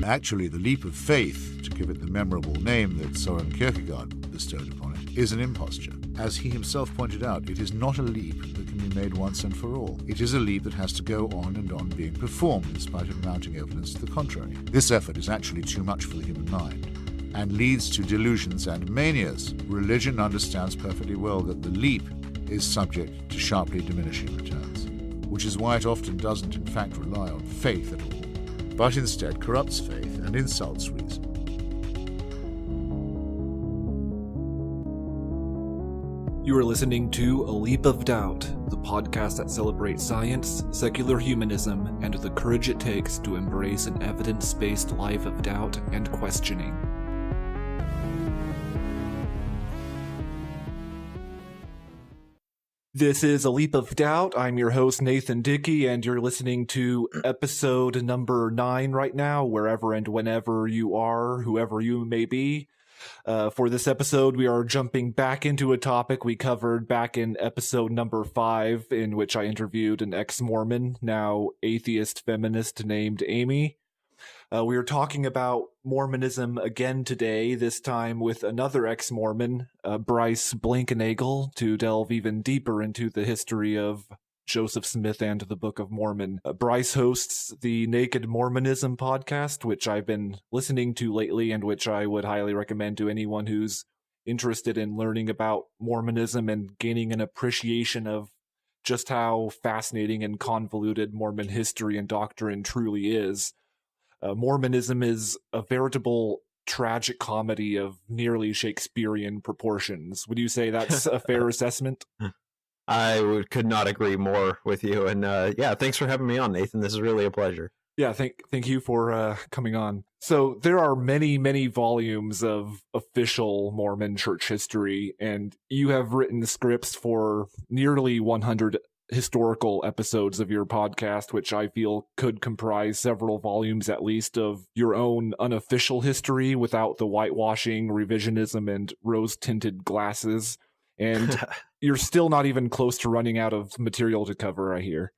Actually, the leap of faith, to give it the memorable name that Soren Kierkegaard bestowed upon it, is an imposture. As he himself pointed out, it is not a leap that can be made once and for all. It is a leap that has to go on and on being performed in spite of mounting evidence to the contrary. This effort is actually too much for the human mind and leads to delusions and manias. Religion understands perfectly well that the leap is subject to sharply diminishing returns, which is why it often doesn't in fact rely on faith at all, but instead corrupts faith and insults reason. You are listening to A Leap of Doubt, the podcast that celebrates science, secular humanism, and the courage it takes to embrace an evidence-based life of doubt and questioning. This is A Leap of Doubt. I'm your host, Nathan Dickey, and you're listening to episode number 9 right now, wherever and whenever you are, whoever you may be. For this episode, we are jumping back into a topic we covered back in episode number 5, in which I interviewed an ex-Mormon, now atheist feminist named Amy. We are talking about Mormonism again today, this time with another ex-Mormon, Bryce Blankenagel, to delve even deeper into the history of Joseph Smith and the Book of Mormon. Bryce hosts the Naked Mormonism podcast, which I've been listening to lately and which I would highly recommend to anyone who's interested in learning about Mormonism and gaining an appreciation of just how fascinating and convoluted Mormon history and doctrine truly is. Mormonism is a veritable tragic comedy of nearly Shakespearean proportions. Would you say that's a fair assessment? I could not agree more with you. And yeah, thanks for having me on, Nathan. This is really a pleasure. Yeah, thank you for coming on. So there are many, many volumes of official Mormon church history, and you have written scripts for nearly 100 historical episodes of your podcast, which I feel could comprise several volumes at least of your own unofficial history without the whitewashing, revisionism, and rose-tinted glasses. And you're still not even close to running out of material to cover, I hear.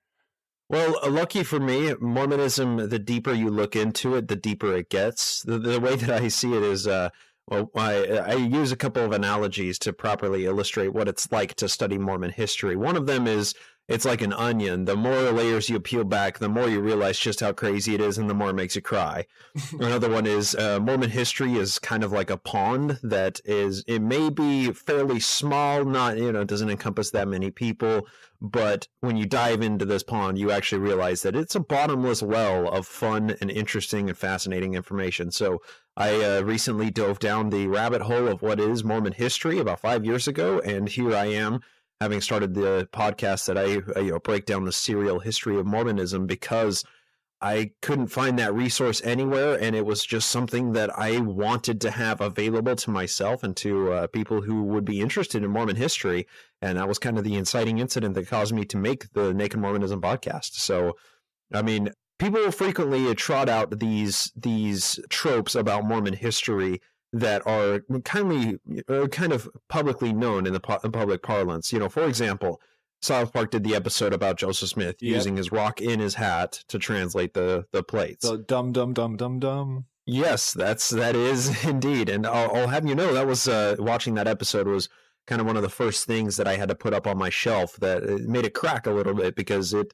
Well, lucky for me, Mormonism, the deeper you look into it, the deeper it gets. The way that I see it is, I use a couple of analogies to properly illustrate what it's like to study Mormon history. One of them is, it's like an onion. The more layers you peel back, the more you realize just how crazy it is, and the more it makes you cry. Another one is Mormon history is kind of like a pond that is, it may be fairly small, not, doesn't encompass that many people, but when you dive into this pond, you actually realize that it's a bottomless well of fun and interesting and fascinating information. So I recently dove down the rabbit hole of what is Mormon history about 5 years ago, and here I am, having started the podcast that I break down the serial history of Mormonism, because I couldn't find that resource anywhere, and it was just something that I wanted to have available to myself and to people who would be interested in Mormon history, and that was kind of the inciting incident that caused me to make the Naked Mormonism podcast. So, I mean, people frequently trot out these tropes about Mormon history that are kind of publicly known in the public parlance. For example, South Park did the episode about Joseph Smith using his rock in his hat to translate the plates. The dum dum dum dum dum. Yes, that is indeed. And I'll have you know, that was watching that episode was kind of one of the first things that I had to put up on my shelf that it made it crack a little bit, because it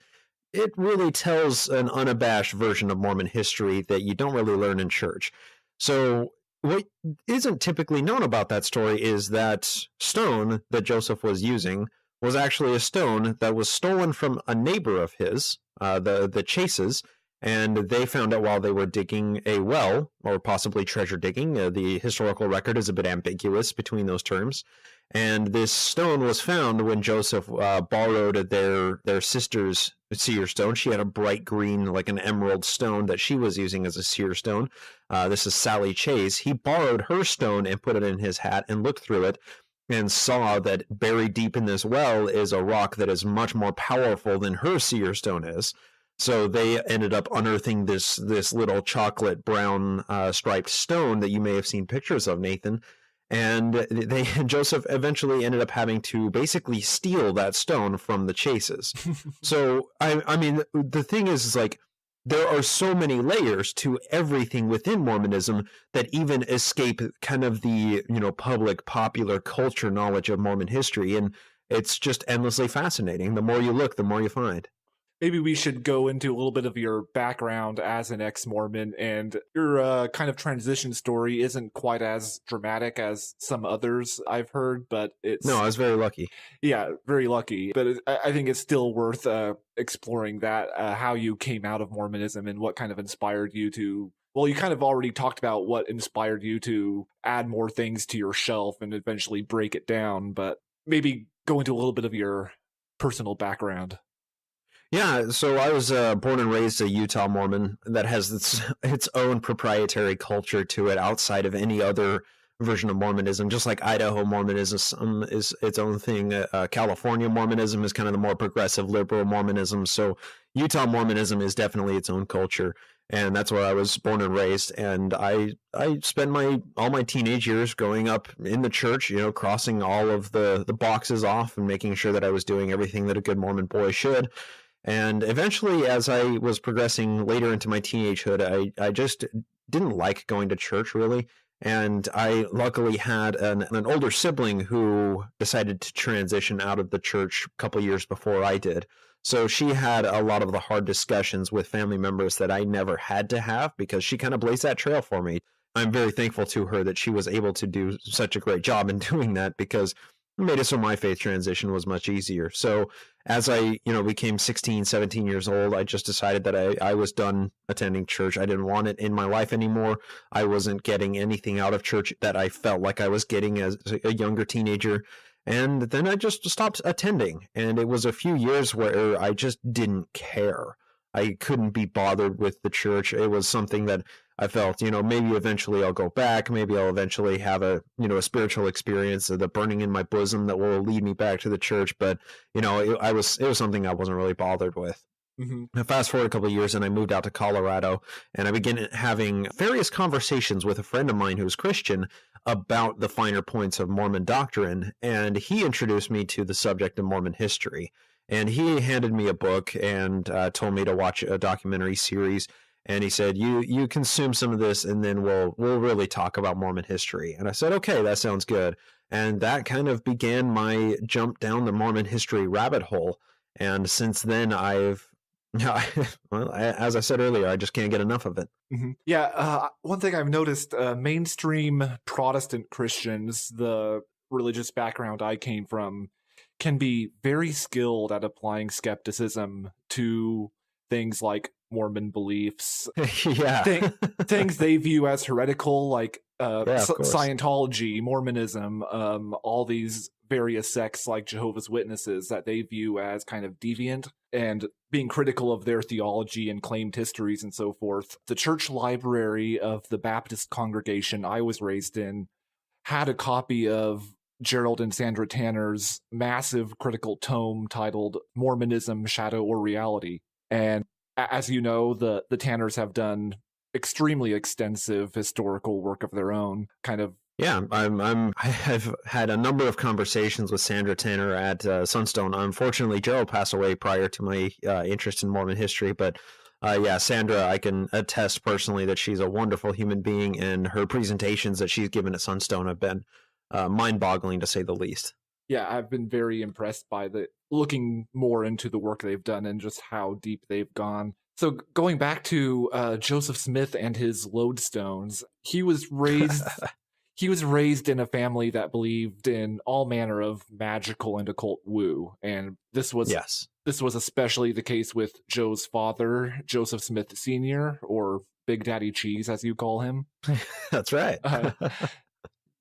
really tells an unabashed version of Mormon history that you don't really learn in church. So what isn't typically known about that story is that stone that Joseph was using was actually a stone that was stolen from a neighbor of his, the Chases, and they found it while they were digging a well, or possibly treasure digging. The historical record is a bit ambiguous between those terms. And this stone was found when Joseph borrowed their sister's seer stone. She had a bright green, like an emerald stone that she was using as a seer stone. This is Sally Chase. He borrowed her stone and put it in his hat and looked through it and saw that buried deep in this well is a rock that is much more powerful than her seer stone is. So they ended up unearthing this little chocolate brown striped stone that you may have seen pictures of, Nathan. And Joseph eventually ended up having to basically steal that stone from the Chases. So, I mean, the thing is like, there are so many layers to everything within Mormonism that even escape kind of the, public popular culture knowledge of Mormon history. And it's just endlessly fascinating. The more you look, the more you find. Maybe we should go into a little bit of your background as an ex-Mormon, and your kind of transition story isn't quite as dramatic as some others I've heard, but it's... No, I was very lucky. Yeah, very lucky. But I think it's still worth exploring that, how you came out of Mormonism and what kind of inspired you to... Well, you kind of already talked about what inspired you to add more things to your shelf and eventually break it down, but maybe go into a little bit of your personal background. Yeah, so I was born and raised a Utah Mormon that has its own proprietary culture to it outside of any other version of Mormonism, just like Idaho Mormonism is its own thing. California Mormonism is kind of the more progressive liberal Mormonism. So Utah Mormonism is definitely its own culture. And that's where I was born and raised. And I spent all my teenage years growing up in the church, crossing all of the boxes off and making sure that I was doing everything that a good Mormon boy should. And eventually, as I was progressing later into my teenagehood, I just didn't like going to church, really. And I luckily had an older sibling who decided to transition out of the church a couple years before I did. So she had a lot of the hard discussions with family members that I never had to have because she kind of blazed that trail for me. I'm very thankful to her that she was able to do such a great job in doing that because it made it so my faith transition was much easier. So as I, became 16, 17 years old, I just decided that I was done attending church. I didn't want it in my life anymore. I wasn't getting anything out of church that I felt like I was getting as a younger teenager. And then I just stopped attending. And it was a few years where I just didn't care. I couldn't be bothered with the church. It was something that I felt, maybe eventually I'll go back. Maybe I'll eventually have a spiritual experience, the burning in my bosom that will lead me back to the church. But, it was something I wasn't really bothered with. Mm-hmm. Fast forward a couple of years and I moved out to Colorado and I began having various conversations with a friend of mine who's Christian about the finer points of Mormon doctrine. And he introduced me to the subject of Mormon history. And he handed me a book and told me to watch a documentary series. And he said, you consume some of this and then we'll really talk about Mormon history. And I said, okay, that sounds good. And that kind of began my jump down the Mormon history rabbit hole. And since then, well, as I said earlier, I just can't get enough of it. Mm-hmm. Yeah, one thing I've noticed, mainstream Protestant Christians, the religious background I came from, can be very skilled at applying skepticism to things like Mormon beliefs, yeah, things they view as heretical, like Scientology, Mormonism, all these various sects like Jehovah's Witnesses that they view as kind of deviant, and being critical of their theology and claimed histories and so forth. The church library of the Baptist congregation I was raised in had a copy of Gerald and Sandra Tanner's massive critical tome titled Mormonism, Shadow or Reality. And as you know, the Tanners have done extremely extensive historical work of their own, kind of. Yeah, I've had a number of conversations with Sandra Tanner at Sunstone. Unfortunately, Gerald passed away prior to my interest in Mormon history, but Sandra, I can attest personally that she's a wonderful human being, and her presentations that she's given at Sunstone have been mind-boggling, to say the least. Yeah, I've been very impressed by looking more into the work they've done and just how deep they've gone. So going back to Joseph Smith and his lodestones, he was raised in a family that believed in all manner of magical and occult woo, and this was especially the case with Joe's father, Joseph Smith Sr., or Big Daddy Cheese, as you call him. That's right.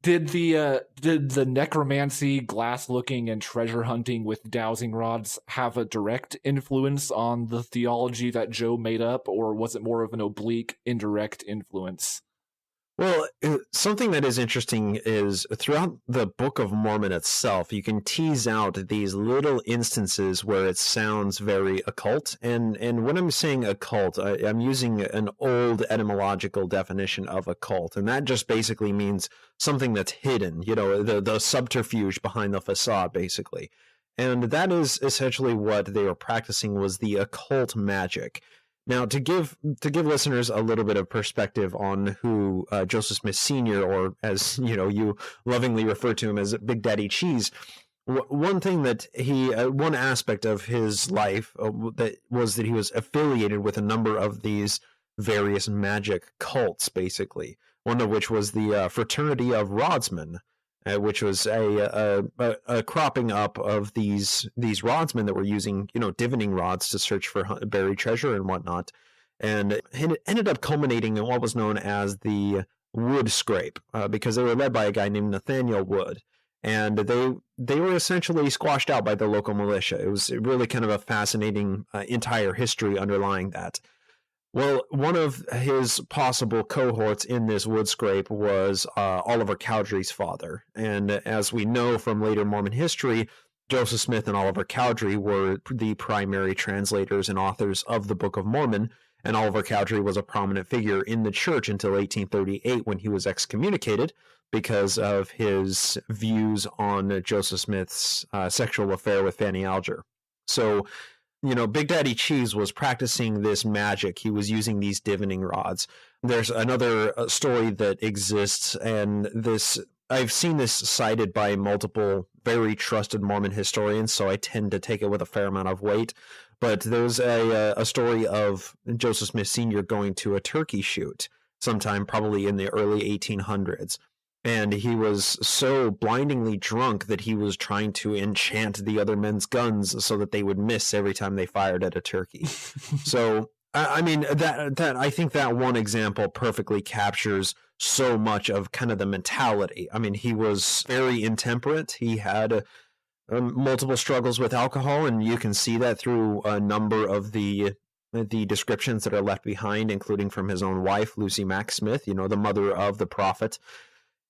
Did the necromancy, glass looking, and treasure hunting with dowsing rods have a direct influence on the theology that Joe made up, or was it more of an oblique, indirect influence? Well, something that is interesting is throughout the Book of Mormon itself, you can tease out these little instances where it sounds very occult. And when I'm saying occult, I'm using an old etymological definition of occult. And that just basically means something that's hidden, the subterfuge behind the facade, basically. And that is essentially what they were practicing, was the occult magic. Now, to give listeners a little bit of perspective on who Joseph Smith Sr., or as you lovingly refer to him as Big Daddy Cheese, one thing that one aspect of his life that he was affiliated with a number of these various magic cults, basically. One of which was the Fraternity of Rodsmen, which was a cropping up of these rodsmen that were using divining rods to search for buried treasure and whatnot, and it ended up culminating in what was known as the Wood Scrape, because they were led by a guy named Nathaniel Wood, and they were essentially squashed out by the local militia. It was really kind of a fascinating entire history underlying that. Well, one of his possible cohorts in this wood scrape was Oliver Cowdery's father. And as we know from later Mormon history, Joseph Smith and Oliver Cowdery were the primary translators and authors of the Book of Mormon. And Oliver Cowdery was a prominent figure in the church until 1838 when he was excommunicated because of his views on Joseph Smith's sexual affair with Fanny Alger. So, Big Daddy Cheese was practicing this magic. He was using these divining rods. There's another story that exists, and I've seen this cited by multiple very trusted Mormon historians, so I tend to take it with a fair amount of weight. But there's a story of Joseph Smith Sr. going to a turkey shoot sometime probably in the early 1800s. And he was so blindingly drunk that he was trying to enchant the other men's guns so that they would miss every time they fired at a turkey. So, I mean, I think that one example perfectly captures so much of kind of the mentality. I mean, he was very intemperate. He had multiple struggles with alcohol, and you can see that through a number of the descriptions that are left behind, including from his own wife, Lucy Mack Smith, the mother of the prophet.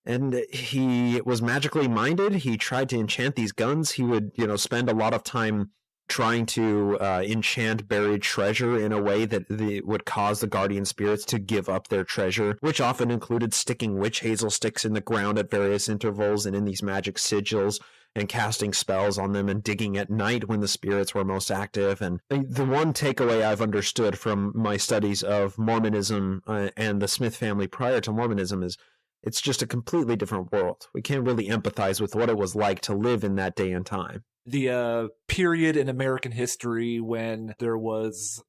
And he was magically minded. He tried to enchant these guns. He would, spend a lot of time trying to enchant buried treasure in a way that would cause the guardian spirits to give up their treasure, which often included sticking witch hazel sticks in the ground at various intervals and in these magic sigils, and casting spells on them and digging at night when the spirits were most active. And the one takeaway I've understood from my studies of Mormonism and the Smith family prior to Mormonism is it's just a completely different world. We can't really empathize with what it was like to live in that day and time. The period in American history when there was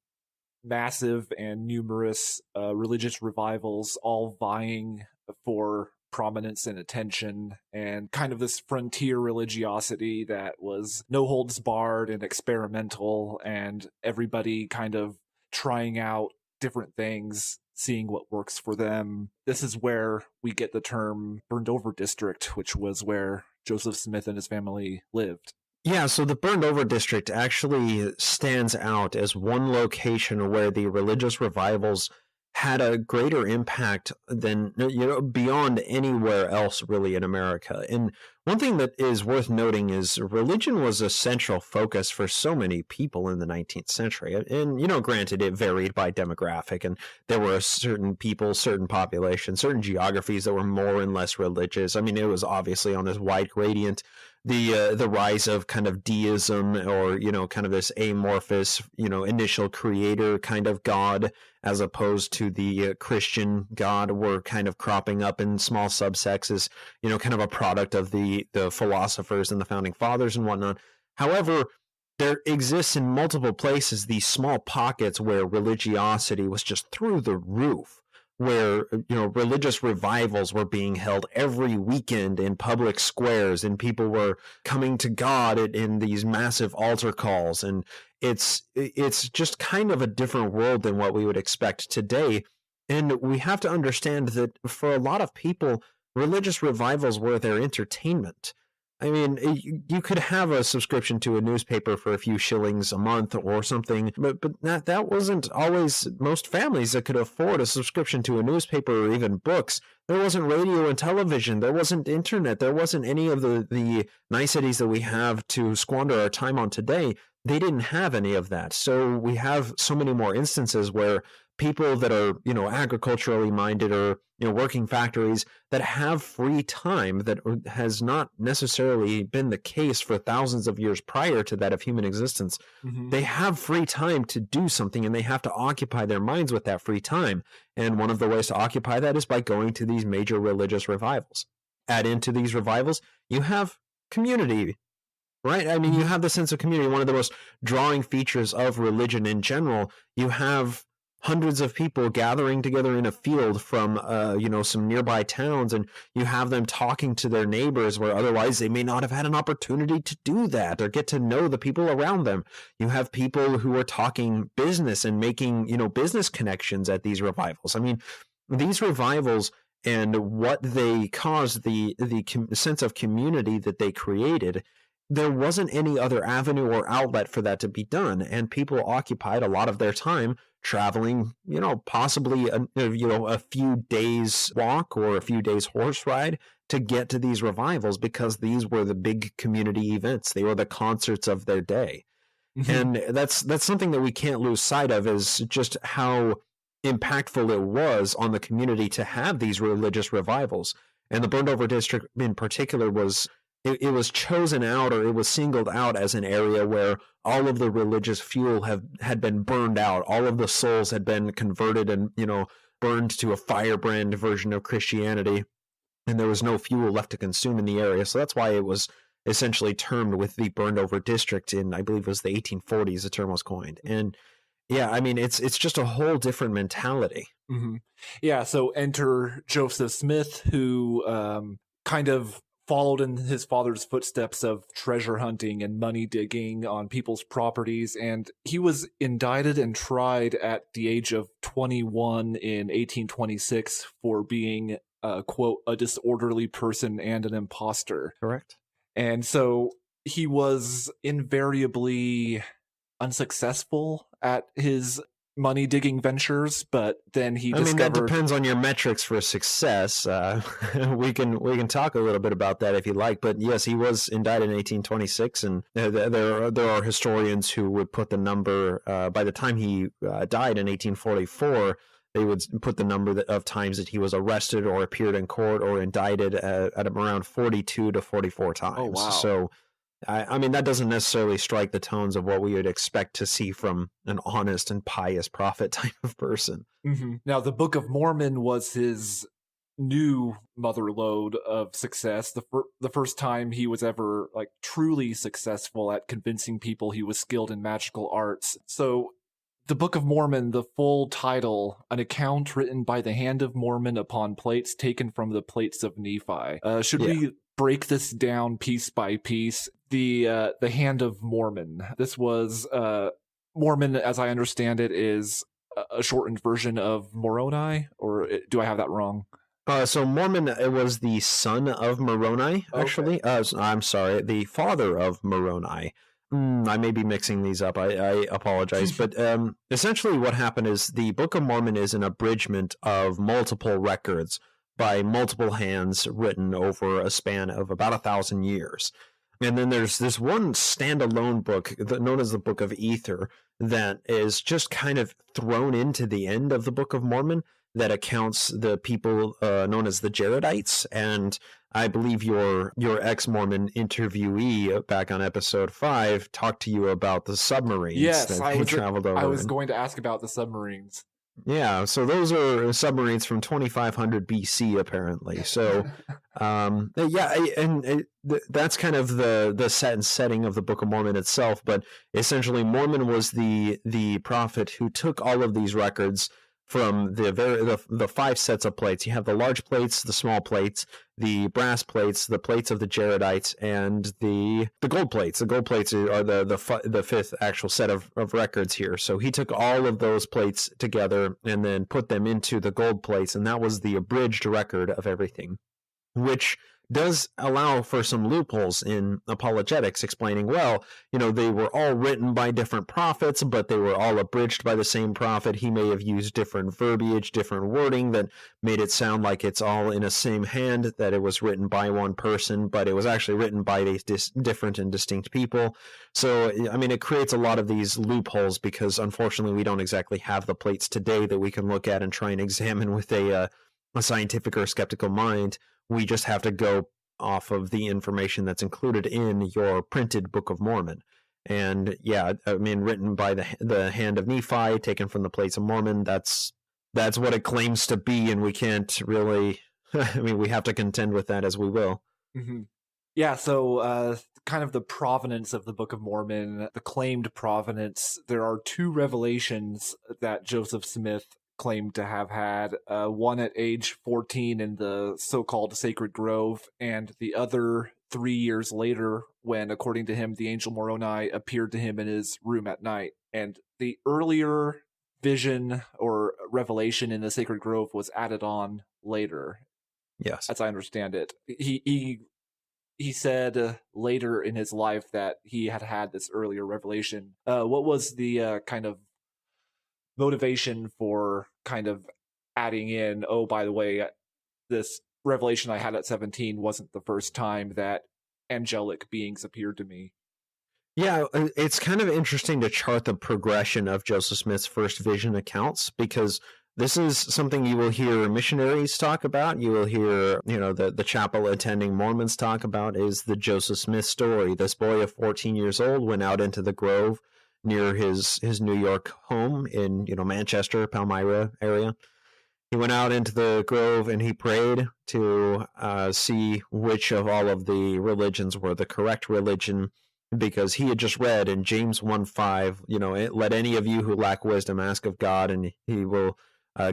massive and numerous religious revivals all vying for prominence and attention, and kind of this frontier religiosity that was no holds barred and experimental, and everybody kind of trying out different things, seeing what works for them. This is where we get the term burned over district, which was where Joseph Smith and his family lived. Yeah, so the burned over district actually stands out as one location where the religious revivals had a greater impact than, beyond anywhere else really in America. And one thing that is worth noting is religion was a central focus for so many people in the 19th century. And, granted, it varied by demographic, and there were certain people, certain populations, certain geographies that were more and less religious. I mean, it was obviously on this wide gradient. The rise of kind of deism, or, kind of this amorphous, initial creator kind of God, as opposed to the Christian God, were kind of cropping up in small subsects as, kind of a product of the philosophers and the founding fathers and whatnot. However, there exists in multiple places these small pockets where religiosity was just through the roof, where, religious revivals were being held every weekend in public squares, and people were coming to God in these massive altar calls. And it's just kind of a different world than what we would expect today. And we have to understand that for a lot of people, religious revivals were their entertainment. I mean, you could have a subscription to a newspaper for a few shillings a month or something, but that wasn't always most families that could afford a subscription to a newspaper or even books. There wasn't radio and television. There wasn't internet. There wasn't any of the niceties that we have to squander our time on today. They didn't have any of that. So we have so many more instances where people that are, agriculturally minded or, working factories that have free time that has not necessarily been the case for thousands of years prior to that of human existence. Mm-hmm. They have free time to do something, and they have to occupy their minds with that free time. And one of the ways to occupy that is by going to these major religious revivals. Add into these revivals, you have community, right? I mean, you have the sense of community. One of the most drawing features of religion in general, you have hundreds of people gathering together in a field from, some nearby towns, and you have them talking to their neighbors where otherwise they may not have had an opportunity to do that or get to know the people around them. You have people who are talking business and making, business connections at these revivals. I mean, these revivals and what they caused, the sense of community that they created, there wasn't any other avenue or outlet for that to be done. And people occupied a lot of their time traveling, possibly a few days walk or a few days horse ride to get to these revivals, because these were the big community events. They were the concerts of their day. Mm-hmm. And that's something that we can't lose sight of, is just how impactful it was on the community to have these religious revivals. And the Burned Over District in particular was chosen out, or it was singled out as an area where all of the religious fuel had been burned out. All of the souls had been converted and, burned to a firebrand version of Christianity, and there was no fuel left to consume in the area. So that's why it was essentially termed with the Burned Over District in, I believe it was the 1840s, the term was coined. And yeah, I mean, it's just a whole different mentality. Mm-hmm. Yeah, so enter Joseph Smith, who kind of followed in his father's footsteps of treasure hunting and money digging on people's properties, and he was indicted and tried at the age of 21 in 1826 for being, quote, a disorderly person and an imposter. Correct. And so he was invariably unsuccessful at his money digging ventures, but then he discovered... that depends on your metrics for success. We can talk a little bit about that if you like, but yes, he was indicted in 1826, and there are historians who would put the number, by the time he died in 1844, they would put the number of times that he was arrested or appeared in court or indicted at around 42 to 44 times. Oh, wow. So I mean, that doesn't necessarily strike the tones of what we would expect to see from an honest and pious prophet type of person. Mm-hmm. Now, the Book of Mormon was his new motherlode of success. The first time he was ever truly successful at convincing people he was skilled in magical arts. So the Book of Mormon, the full title, an account written by the hand of Mormon upon plates taken from the plates of Nephi. Should we break this down piece by piece? The Hand of Mormon. This was Mormon, as I understand it, is a shortened version of Moroni, or do I have that wrong? So Mormon, it was the son of Moroni, actually. Okay. I'm sorry, the father of Moroni. I may be mixing these up. I apologize. But essentially what happened is the Book of Mormon is an abridgment of multiple records by multiple hands written over a span of about 1,000 years. And then there's this one standalone book known as the Book of Ether that is just kind of thrown into the end of the Book of Mormon that accounts the people known as the Jaredites. And I believe your ex-Mormon interviewee back on episode 5 talked to you about the submarines. Yes, that traveled over. I was going to ask about the submarines. Yeah, so those are submarines from 2500 BC, apparently. So, that's kind of the set and setting of the Book of Mormon itself. But essentially, Mormon was the prophet who took all of these records from the 5 sets of plates. You have the large plates, the small plates, the brass plates, the plates of the Jaredites, and the gold plates. The gold plates are the 5th actual set of records here. So he took all of those plates together and then put them into the gold plates, and that was the abridged record of everything, which does allow for some loopholes in apologetics, explaining, well, they were all written by different prophets, but they were all abridged by the same prophet. He may have used different verbiage, different wording that made it sound like it's all in a same hand, that it was written by one person, but it was actually written by these different and distinct people. So, I mean, it creates a lot of these loopholes because, unfortunately, we don't exactly have the plates today that we can look at and try and examine with a scientific or skeptical mind. We just have to go off of the information that's included in your printed Book of Mormon. And yeah, I mean, written by the hand of Nephi, taken from the plates of Mormon, that's what it claims to be, and we can't really, I mean, we have to contend with that as we will. Mm-hmm. Yeah, so kind of the provenance of the Book of Mormon, the claimed provenance, there are two revelations that Joseph Smith claimed to have had, one at age 14 in the so-called Sacred Grove, and the other 3 years later when, according to him, the angel Moroni appeared to him in his room at night. And the earlier vision or revelation in the Sacred Grove was added on later. Yes. As I understand it. He said later in his life that he had this earlier revelation. What was the kind of motivation for kind of adding in, oh, by the way, this revelation I had at 17 wasn't the first time that angelic beings appeared to me? Yeah, it's kind of interesting to chart the progression of Joseph Smith's first vision accounts, because this is something you will hear missionaries talk about. You will hear, the chapel attending Mormons talk about, is the Joseph Smith story. This boy of 14 years old went out into the grove near his New York home in, Manchester, Palmyra area. He went out into the grove and he prayed to see which of all of the religions were the correct religion, because he had just read in James 1:5, let any of you who lack wisdom ask of God, and he will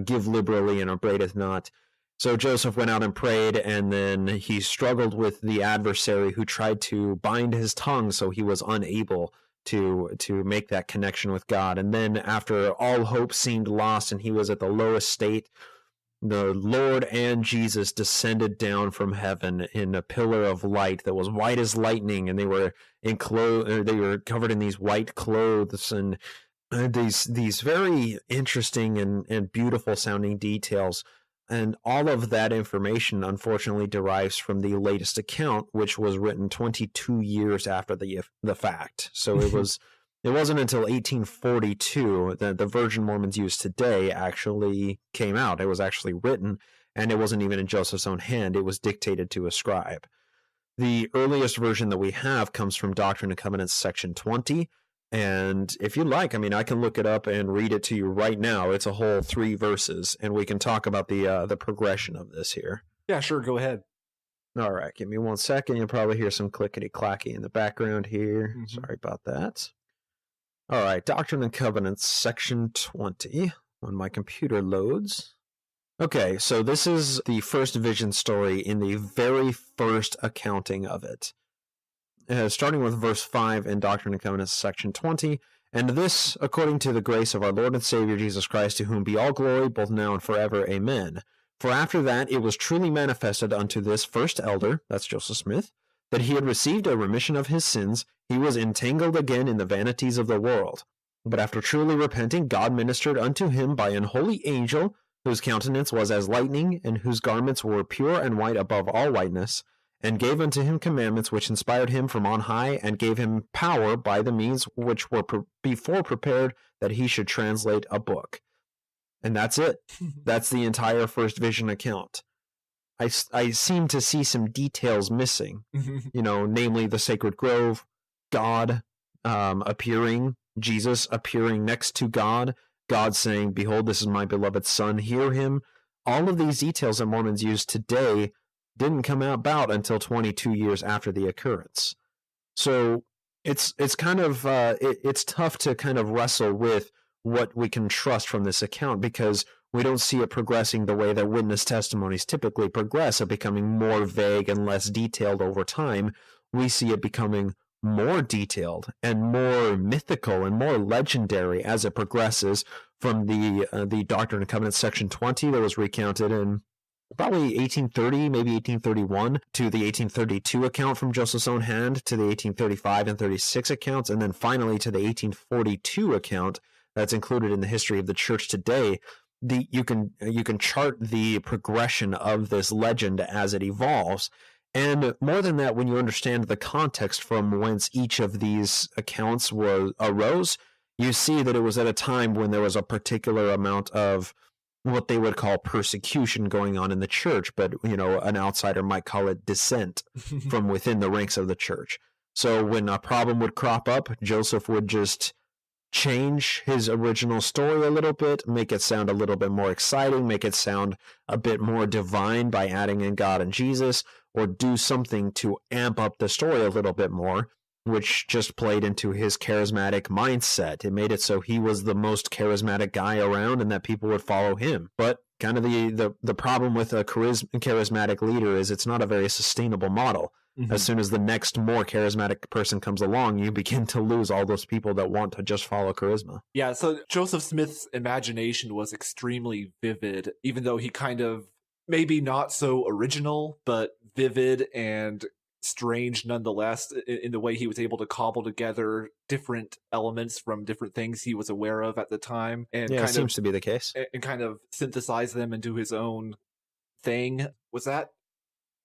give liberally and upbraideth not. So Joseph went out and prayed, and then he struggled with the adversary who tried to bind his tongue, so he was unable to make that connection with God. And then after all hope seemed lost and he was at the lowest state, the Lord and Jesus descended down from heaven in a pillar of light that was white as lightning, and they were covered in these white clothes, and these very interesting and beautiful sounding details. And all of that information, unfortunately, derives from the latest account, which was written 22 years after the fact. So it wasn't until 1842 that the version Mormons use today actually came out. It was actually written, and it wasn't even in Joseph's own hand. It was dictated to a scribe. The earliest version that we have comes from Doctrine and Covenants, section 20. And if you like, I mean, I can look it up and read it to you right now. It's a whole 3 verses, and we can talk about the progression of this here. Yeah, sure, go ahead. All right, give me 1 second. You'll probably hear some clickety-clacky in the background here. Mm-hmm. Sorry about that. All right, Doctrine and Covenants, section 20, when my computer loads. Okay, so this is the first vision story in the very first accounting of it. Starting with verse 5 in Doctrine and Covenants, section 20, and this, according to the grace of our Lord and Savior Jesus Christ, to whom be all glory, both now and forever. Amen. For after that it was truly manifested unto this first elder, that's Joseph Smith, that he had received a remission of his sins, he was entangled again in the vanities of the world. But after truly repenting, God ministered unto him by an holy angel, whose countenance was as lightning, and whose garments were pure and white above all whiteness, and gave unto him commandments which inspired him from on high, and gave him power by the means which were before prepared, that he should translate a book. And that's it. That's the entire first vision account. I seem to see some details missing, namely the sacred grove, God appearing, Jesus appearing next to God, God saying, behold, this is my beloved son, hear him. All of these details that Mormons use today didn't come about until 22 years after the occurrence. So it's kind of it's tough to kind of wrestle with what we can trust from this account, because we don't see it progressing the way that witness testimonies typically progress, of becoming more vague and less detailed over time. We see it becoming more detailed and more mythical and more legendary as it progresses from the Doctrine and Covenants section 20 that was recounted in probably 1830, maybe 1831, to the 1832 account from Joseph's own hand, to the 1835 and 36 accounts, and then finally to the 1842 account that's included in the history of the church today. You can chart the progression of this legend as it evolves. And more than that, when you understand the context from whence each of these accounts arose, you see that it was at a time when there was a particular amount of what they would call persecution going on in the church, but an outsider might call it dissent from within the ranks of the church. So when a problem would crop up, Joseph would just change his original story a little bit, make it sound a little bit more exciting, make it sound a bit more divine by adding in God and Jesus, or do something to amp up the story a little bit more, which just played into his charismatic mindset. It made it so he was the most charismatic guy around and that people would follow him. But kind of the problem with a charismatic leader is it's not a very sustainable model. Mm-hmm. As soon as the next more charismatic person comes along, you begin to lose all those people that want to just follow charisma. Yeah, so Joseph Smith's imagination was extremely vivid, even though he kind of, maybe not so original, but vivid and strange nonetheless in the way he was able to cobble together different elements from different things he was aware of at the time. And yeah, it seems to be the case. And kind of synthesize them into his own thing. Was that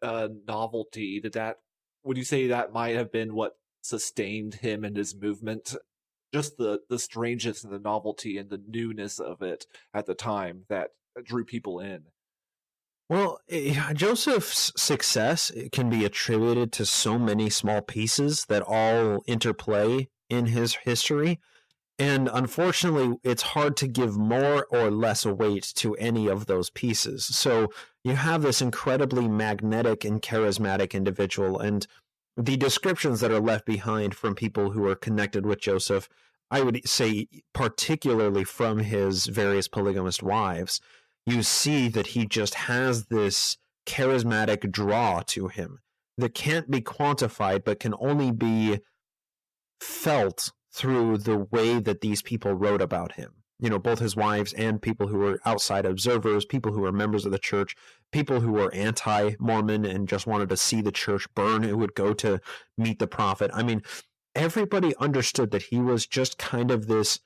novelty? Would you say that might have been what sustained him and his movement? Just the strangeness and the novelty and the newness of it at the time that drew people in. Well, Joseph's success can be attributed to so many small pieces that all interplay in his history. And unfortunately, it's hard to give more or less weight to any of those pieces. So you have this incredibly magnetic and charismatic individual, and the descriptions that are left behind from people who are connected with Joseph, I would say particularly from his various polygamist wives, you see that he just has this charismatic draw to him that can't be quantified, but can only be felt through the way that these people wrote about him. Both his wives and people who were outside observers, people who were members of the church, people who were anti-Mormon and just wanted to see the church burn, who would go to meet the prophet. I mean, everybody understood that he was just kind of this,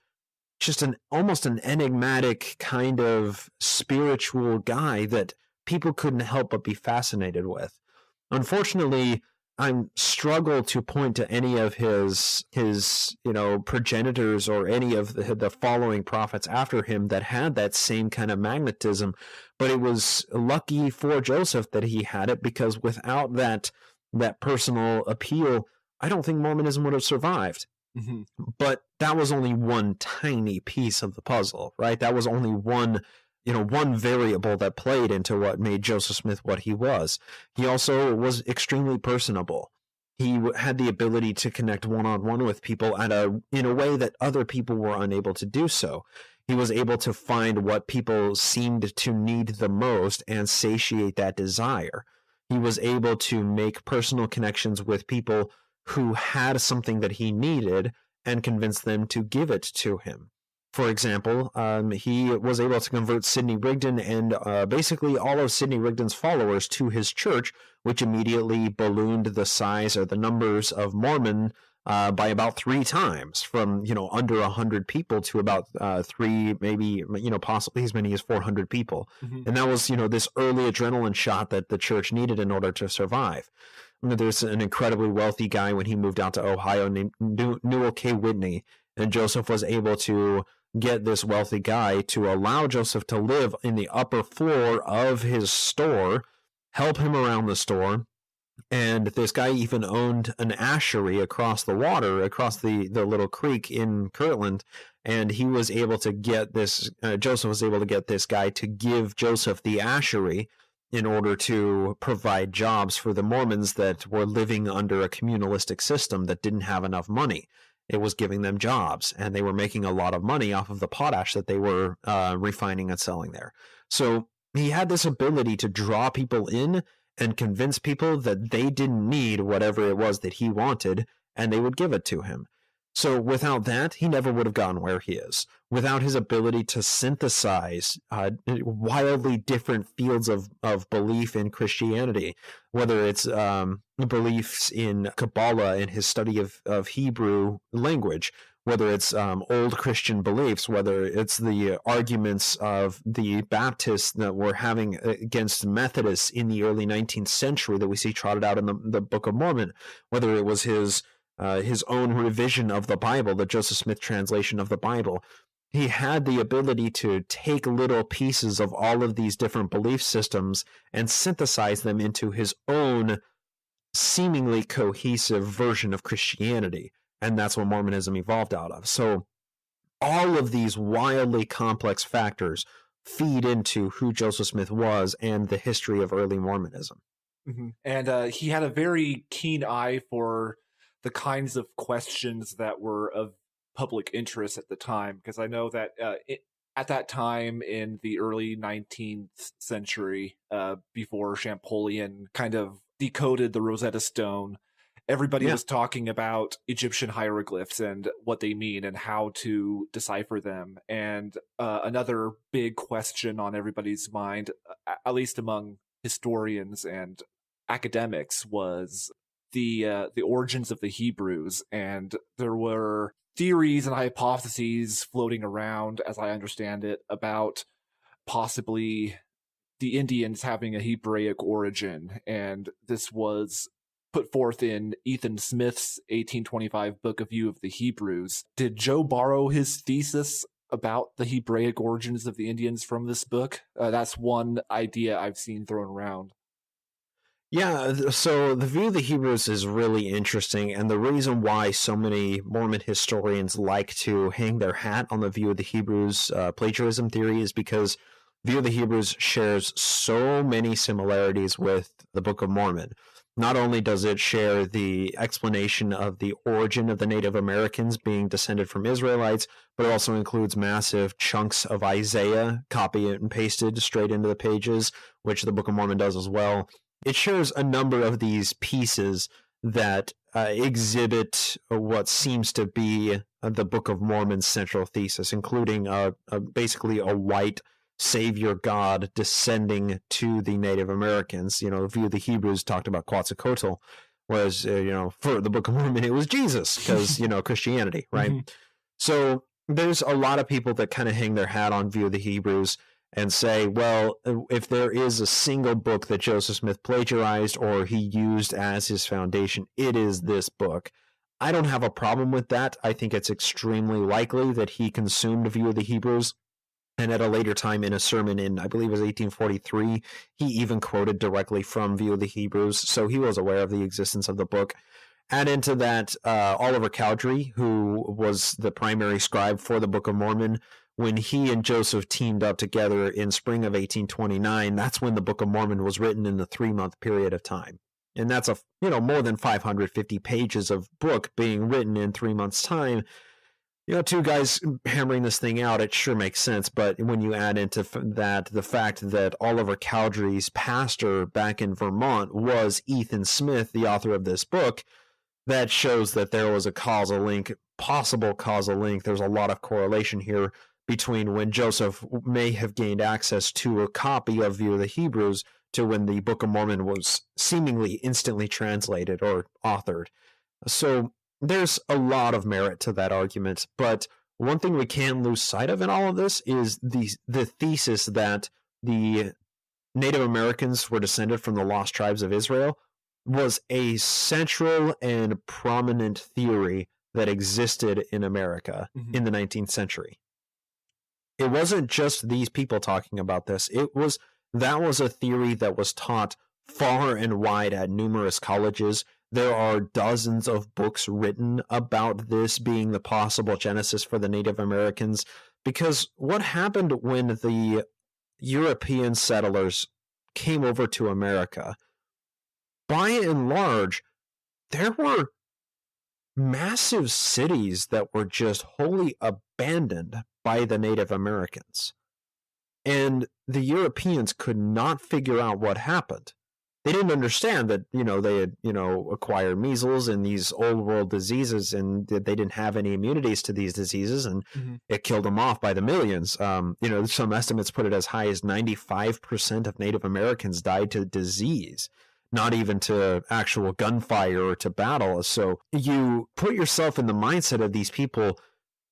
almost an enigmatic kind of spiritual guy that people couldn't help but be fascinated with. Unfortunately, I struggle to point to any of his progenitors or any of the following prophets after him that had that same kind of magnetism. But it was lucky for Joseph that he had it, because without that personal appeal, I don't think Mormonism would have survived. Mm-hmm. But that was only one tiny piece of the puzzle, right? That was only one variable that played into what made Joseph Smith what he was. He also was extremely personable. He had the ability to connect one-on-one with people in a way that other people were unable to do so. He was able to find what people seemed to need the most and satiate that desire. He was able to make personal connections with people who had something that he needed and convince them to give it to him. For example, he was able to convert Sidney Rigdon and basically all of Sidney Rigdon's followers to his church, which immediately ballooned the size or the numbers of Mormon by about 3 times, from under 100 people to about 3, maybe possibly as many as 400 people. Mm-hmm. And that was this early adrenaline shot that the church needed in order to survive. There's an incredibly wealthy guy when he moved out to Ohio named Newell K. Whitney, and Joseph was able to get this wealthy guy to allow Joseph to live in the upper floor of his store, help him around the store. And this guy even owned an ashery across the water, across the little creek in Kirtland. And he was able to get Joseph was able to get this guy to give Joseph the ashery in order to provide jobs for the Mormons that were living under a communalistic system that didn't have enough money. It was giving them jobs, and they were making a lot of money off of the potash that they were refining and selling there. So he had this ability to draw people in and convince people that they didn't need whatever it was that he wanted, and they would give it to him. So without that, he never would have gotten where he is. Without his ability to synthesize wildly different fields of belief in Christianity, whether it's beliefs in Kabbalah and his study of Hebrew language, whether it's old Christian beliefs, whether it's the arguments of the Baptists that were having against Methodists in the early 19th century that we see trotted out in the Book of Mormon, whether it was his own revision of the Bible, the Joseph Smith translation of the Bible. He had the ability to take little pieces of all of these different belief systems and synthesize them into his own seemingly cohesive version of Christianity. And that's what Mormonism evolved out of. So all of these wildly complex factors feed into who Joseph Smith was and the history of early Mormonism. Mm-hmm. And he had a very keen eye for the kinds of questions that were of public interest at the time, because I know that at that time in the early 19th century, before Champollion kind of decoded the Rosetta Stone, everybody was talking about Egyptian hieroglyphs and what they mean and how to decipher them. And another big question on everybody's mind, at least among historians and academics, was the origins of the Hebrews. And there were theories and hypotheses floating around, as I understand it, about possibly the Indians having a Hebraic origin. And this was put forth in Ethan Smith's 1825 book, A View of the Hebrews. Did Joe borrow his thesis about the Hebraic origins of the Indians from this book? That's one idea I've seen thrown around. Yeah, so the View of the Hebrews is really interesting, and the reason why so many Mormon historians like to hang their hat on the View of the Hebrews plagiarism theory is because View of the Hebrews shares so many similarities with the Book of Mormon. Not only does it share the explanation of the origin of the Native Americans being descended from Israelites, but it also includes massive chunks of Isaiah, copy and pasted straight into the pages, which the Book of Mormon does as well. It shares a number of these pieces that exhibit what seems to be the Book of Mormon's central thesis, including basically a white savior god descending to the Native Americans. The View of the Hebrews talked about Quetzalcoatl, whereas, for the Book of Mormon, it was Jesus, because, Christianity, right? Mm-hmm. So there's a lot of people that kind of hang their hat on View of the Hebrews and say, well, if there is a single book that Joseph Smith plagiarized or he used as his foundation, it is this book. I don't have a problem with that. I think it's extremely likely that he consumed View of the Hebrews. And at a later time in a sermon in, I believe it was 1843, he even quoted directly from View of the Hebrews. So he was aware of the existence of the book. Add into that Oliver Cowdery, who was the primary scribe for the Book of Mormon. When he and Joseph teamed up together in spring of 1829, that's when the Book of Mormon was written in the 3-month period of time. And that's more than 550 pages of book being written in 3 months' time. Two guys hammering this thing out, it sure makes sense. But when you add into that the fact that Oliver Cowdery's pastor back in Vermont was Ethan Smith, the author of this book, that shows that there was a possible causal link. There's a lot of correlation here between when Joseph may have gained access to a copy of View of the Hebrews to when the Book of Mormon was seemingly instantly translated or authored. So there's a lot of merit to that argument, but one thing we can't lose sight of in all of this is the thesis that the Native Americans were descended from the lost tribes of Israel was a central and prominent theory that existed in America in the 19th century. It wasn't just these people talking about this. That was a theory that was taught far and wide at numerous colleges. There are dozens of books written about this being the possible genesis for the Native Americans, because what happened when the European settlers came over to America, by and large, there were massive cities that were just wholly abandoned by the Native Americans. And the Europeans could not figure out what happened. they didn't understand that, they had, acquired measles and these old world diseases, and that they didn't have any immunities to these diseases, and it killed them off by the millions. Some estimates put it as high as 95% of Native Americans died to disease, not even to actual gunfire or to battle. So you put yourself in the mindset of these people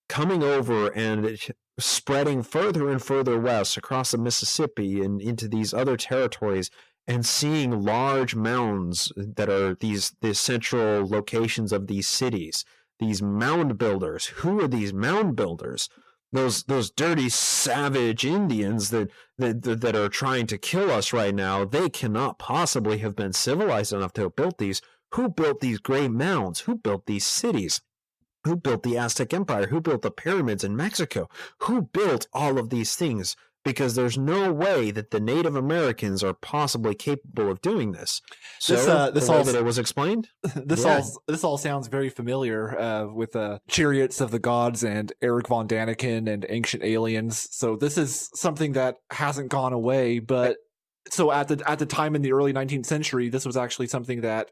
coming over and spreading further and further west across the Mississippi and into these other territories, and seeing large mounds that are the central locations of these cities. These mound builders. Who are these mound builders? Those dirty, savage Indians that are trying to kill us right now. They cannot possibly have been civilized enough to have built these. Who built these great mounds? Who built these cities? Who built the Aztec Empire? Who built the pyramids in Mexico? Who built all of these things? Because there's no way that the Native Americans are possibly capable of doing this. So this all that it was explained. This all sounds very familiar with Chariots of the Gods and Eric von Daniken and Ancient Aliens. So this is something that hasn't gone away. But so at the time in the early 19th century, this was actually something that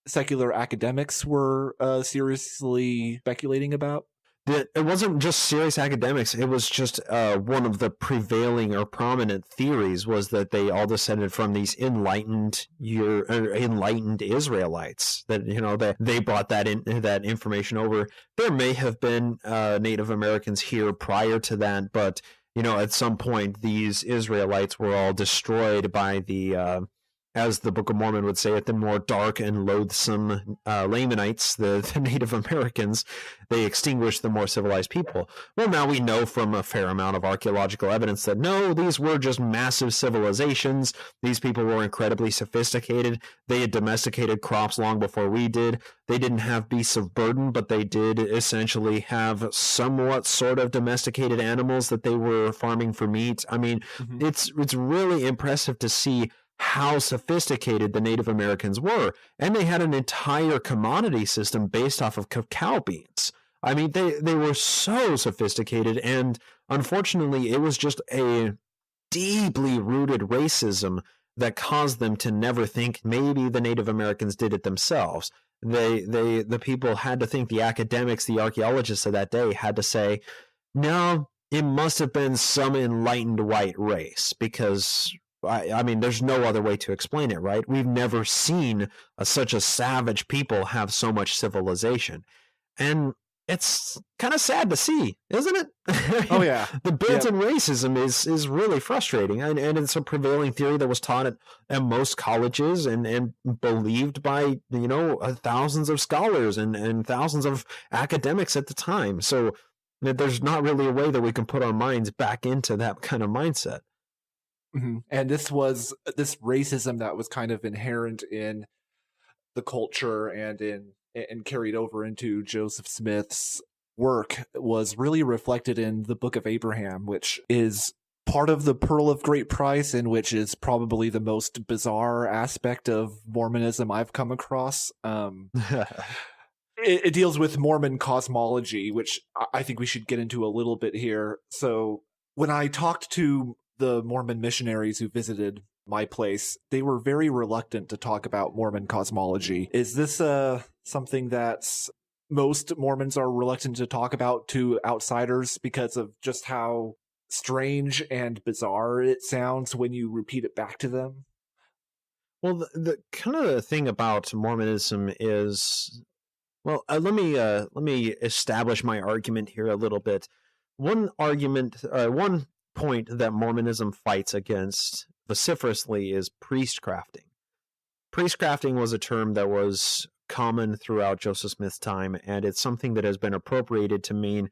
secular academics were seriously speculating about. It wasn't just serious academics. It was just one of the prevailing or prominent theories was that they all descended from these enlightened Israelites. That they brought that information over. There may have been Native Americans here prior to that, but at some point these Israelites were all destroyed by the as the Book of Mormon would say it, the more dark and loathsome Lamanites, the Native Americans. They extinguished the more civilized people. Well, now we know from a fair amount of archaeological evidence that no, these were just massive civilizations. These people were incredibly sophisticated. They had domesticated crops long before we did. They didn't have beasts of burden, but they did essentially have somewhat sort of domesticated animals that they were farming for meat. I mean, it's really impressive to see how sophisticated the Native Americans were. And they had an entire commodity system based off of cacao beans. I mean, they were so sophisticated, and unfortunately, it was just a deeply rooted racism that caused them to never think maybe the Native Americans did it themselves. The people had to think, the academics, the archaeologists of that day had to say, no, it must have been some enlightened white race, because I mean, there's no other way to explain it, right? We've never seen such a savage people have so much civilization. And it's kind of sad to see, isn't it? Oh, yeah. The built-in racism is really frustrating. And it's a prevailing theory that was taught at most colleges and believed by, thousands of scholars and thousands of academics at the time. So there's not really a way that we can put our minds back into that kind of mindset. And this racism that was kind of inherent in the culture and carried over into Joseph Smith's work was really reflected in the Book of Abraham, which is part of the Pearl of Great Price, and which is probably the most bizarre aspect of Mormonism I've come across. It deals with Mormon cosmology, which I think we should get into a little bit here. So when I talked to the Mormon missionaries who visited my place, they were very reluctant to talk about Mormon cosmology. Is this something that most Mormons are reluctant to talk about to outsiders because of just how strange and bizarre it sounds when you repeat it back to them? Well, the kind of the thing about Mormonism is, well, let me establish my argument here a little bit. One point that Mormonism fights against vociferously is priestcrafting. Priestcrafting was a term that was common throughout Joseph Smith's time, and it's something that has been appropriated to mean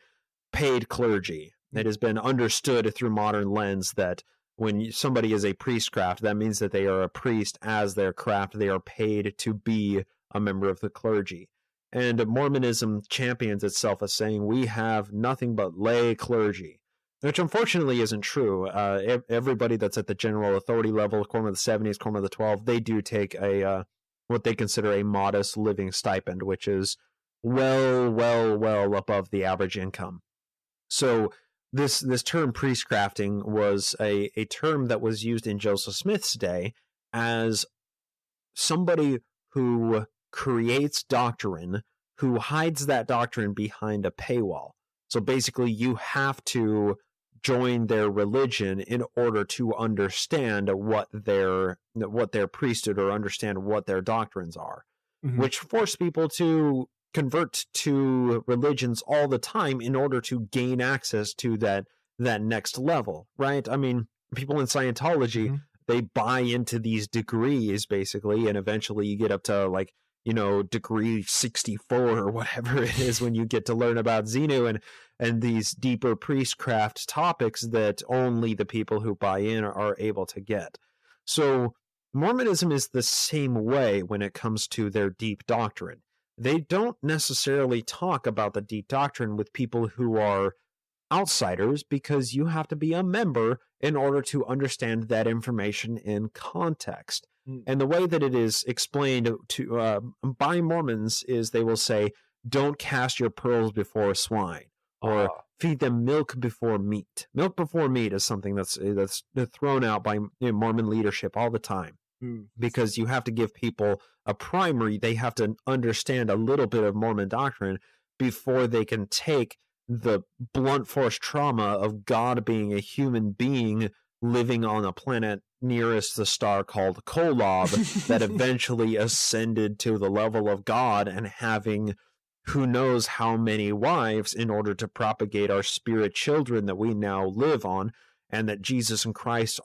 paid clergy. It has been understood through modern lens that when somebody is a priestcraft, that means that they are a priest as their craft. They are paid to be a member of the clergy. And Mormonism champions itself as saying we have nothing but lay clergy, which unfortunately isn't true. Everybody that's at the general authority level, Quorum of the 70s, Quorum of the 12, they do take what they consider a modest living stipend, which is well above the average income. So this term priestcrafting was a term that was used in Joseph Smith's day as somebody who creates doctrine, who hides that doctrine behind a paywall. So basically, you have to join their religion in order to understand what their priesthood or understand what their doctrines are, which force people to convert to religions all the time in order to gain access to that next level, right? I mean, people in Scientology, they buy into these degrees basically, and eventually you get up to like, degree 64 or whatever it is when you get to learn about Xenu and these deeper priestcraft topics that only the people who buy in are able to get. So Mormonism is the same way when it comes to their deep doctrine. They don't necessarily talk about the deep doctrine with people who are outsiders, because you have to be a member in order to understand that information in context. And the way that it is explained to by Mormons is they will say, don't cast your pearls before swine, or feed them milk before meat. Milk before meat is something that's thrown out by Mormon leadership all the time, because you have to give people a primer. They have to understand a little bit of Mormon doctrine before they can take the blunt force trauma of God being a human being living on a planet nearest the star called Kolob that eventually ascended to the level of God and having who knows how many wives in order to propagate our spirit children that we now live on, and that Jesus Christ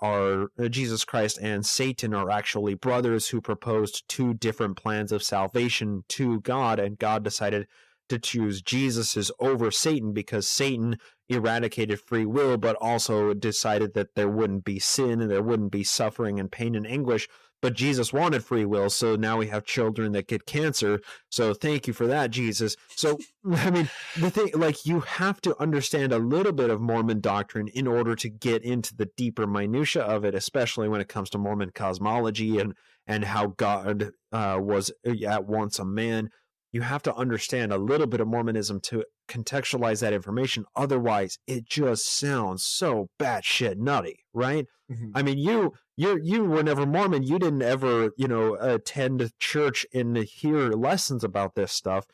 and Satan are actually brothers who proposed two different plans of salvation to God, and God decided to choose Jesus over Satan because Satan eradicated free will, but also decided that there wouldn't be sin and there wouldn't be suffering and pain and anguish. But Jesus wanted free will, so now we have children that get cancer. So thank you for that, Jesus. So, I mean, the thing, like, you have to understand a little bit of Mormon doctrine in order to get into the deeper minutia of it, especially when it comes to Mormon cosmology and how God was at once a man. You have to understand a little bit of Mormonism to contextualize that information. Otherwise, it just sounds so batshit nutty, right? I mean, you were never Mormon. You didn't ever, attend church and hear lessons about this stuff.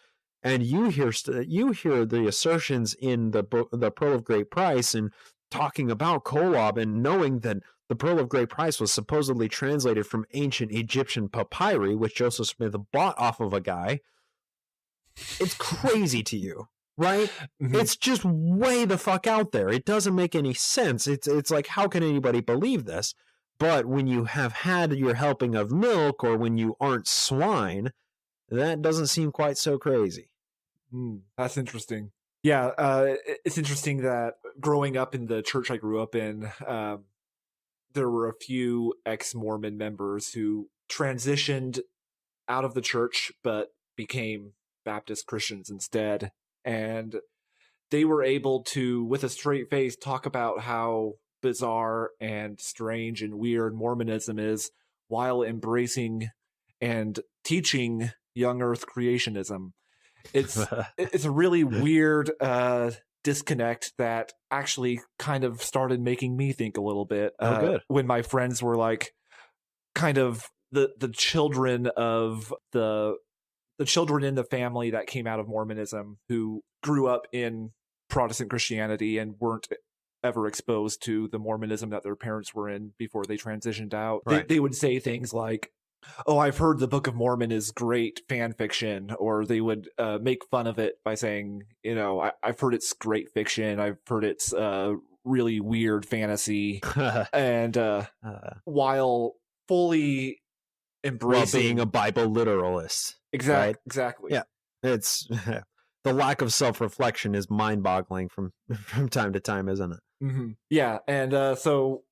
And you hear the assertions in the book, the Pearl of Great Price, and talking about Kolob, and knowing that the Pearl of Great Price was supposedly translated from ancient Egyptian papyri, which Joseph Smith bought off of a guy. It's crazy to you, right? It's just way the fuck out there. It doesn't make any sense. It's like, how can anybody believe this? But when you have had your helping of milk, or when you aren't swine, that doesn't seem quite so crazy. That's interesting. Yeah, it's interesting that growing up in the church I grew up in, there were a few ex-Mormon members who transitioned out of the church but became Baptist Christians instead, and they were able to, with a straight face, talk about how bizarre and strange and weird Mormonism is, while embracing and teaching young earth creationism. It's a really weird disconnect that actually kind of started making me think a little bit. Good. When my friends were like kind of the children of the children in the family that came out of Mormonism, who grew up in Protestant Christianity and weren't ever exposed to the Mormonism that their parents were in before they transitioned out. Right. They would say things like, "Oh, I've heard the Book of Mormon is great fan fiction," or they would make fun of it by saying, I've heard it's great fiction. I've heard it's really weird fantasy. And while fully embracing being a Bible literalist. Exactly. Yeah. It's the lack of self-reflection is mind-boggling from time to time, isn't it? Yeah. And so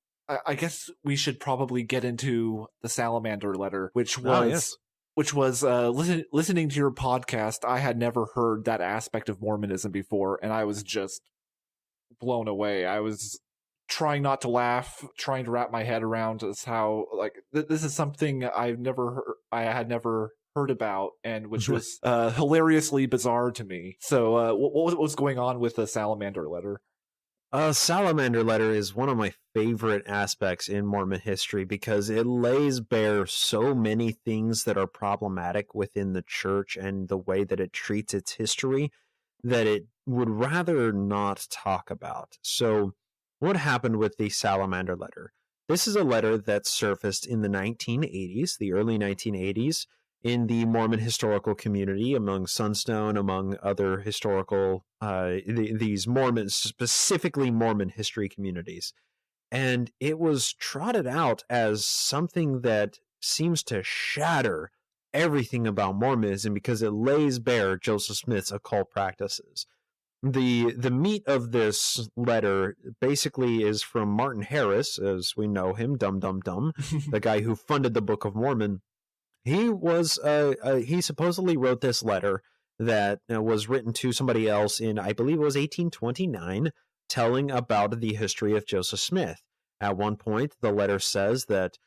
I guess we should probably get into the Salamander letter, which was listening to your podcast. I had never heard that aspect of Mormonism before, and I was just blown away. I was trying not to laugh, trying to wrap my head around as how this is something I had never heard about, and which was hilariously bizarre to me. So what was going on with the Salamander letter? Salamander letter is one of my favorite aspects in Mormon history because it lays bare so many things that are problematic within the church and the way that it treats its history that it would rather not talk about. So, what happened with the Salamander letter? This is a letter that surfaced in the 1980s, the early 1980s, in the Mormon historical community, among Sunstone, among other historical, these Mormons, specifically Mormon history communities. And it was trotted out as something that seems to shatter everything about Mormonism because it lays bare Joseph Smith's occult practices. The meat of this letter basically is from Martin Harris, as we know him, Dum Dum Dum, the guy who funded the Book of Mormon. He supposedly wrote this letter that was written to somebody else in, I believe it was 1829, telling about the history of Joseph Smith. At one point, the letter says that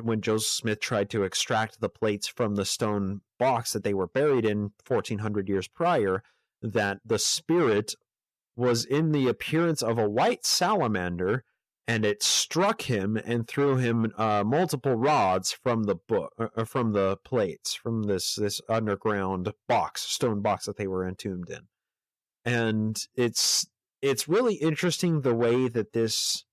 when Joseph Smith tried to extract the plates from the stone box that they were buried in 1400 years prior, that the spirit was in the appearance of a white salamander, and it struck him and threw him multiple rods from the from the plates, from this underground stone box that they were entombed in. And it's really interesting the way that this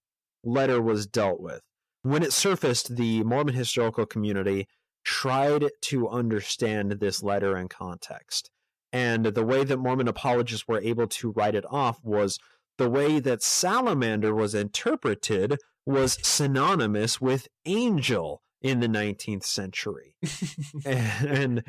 letter was dealt with. When it surfaced, the Mormon historical community tried to understand this letter in context. And the way that Mormon apologists were able to write it off was the way that salamander was interpreted was synonymous with angel in the 19th century. and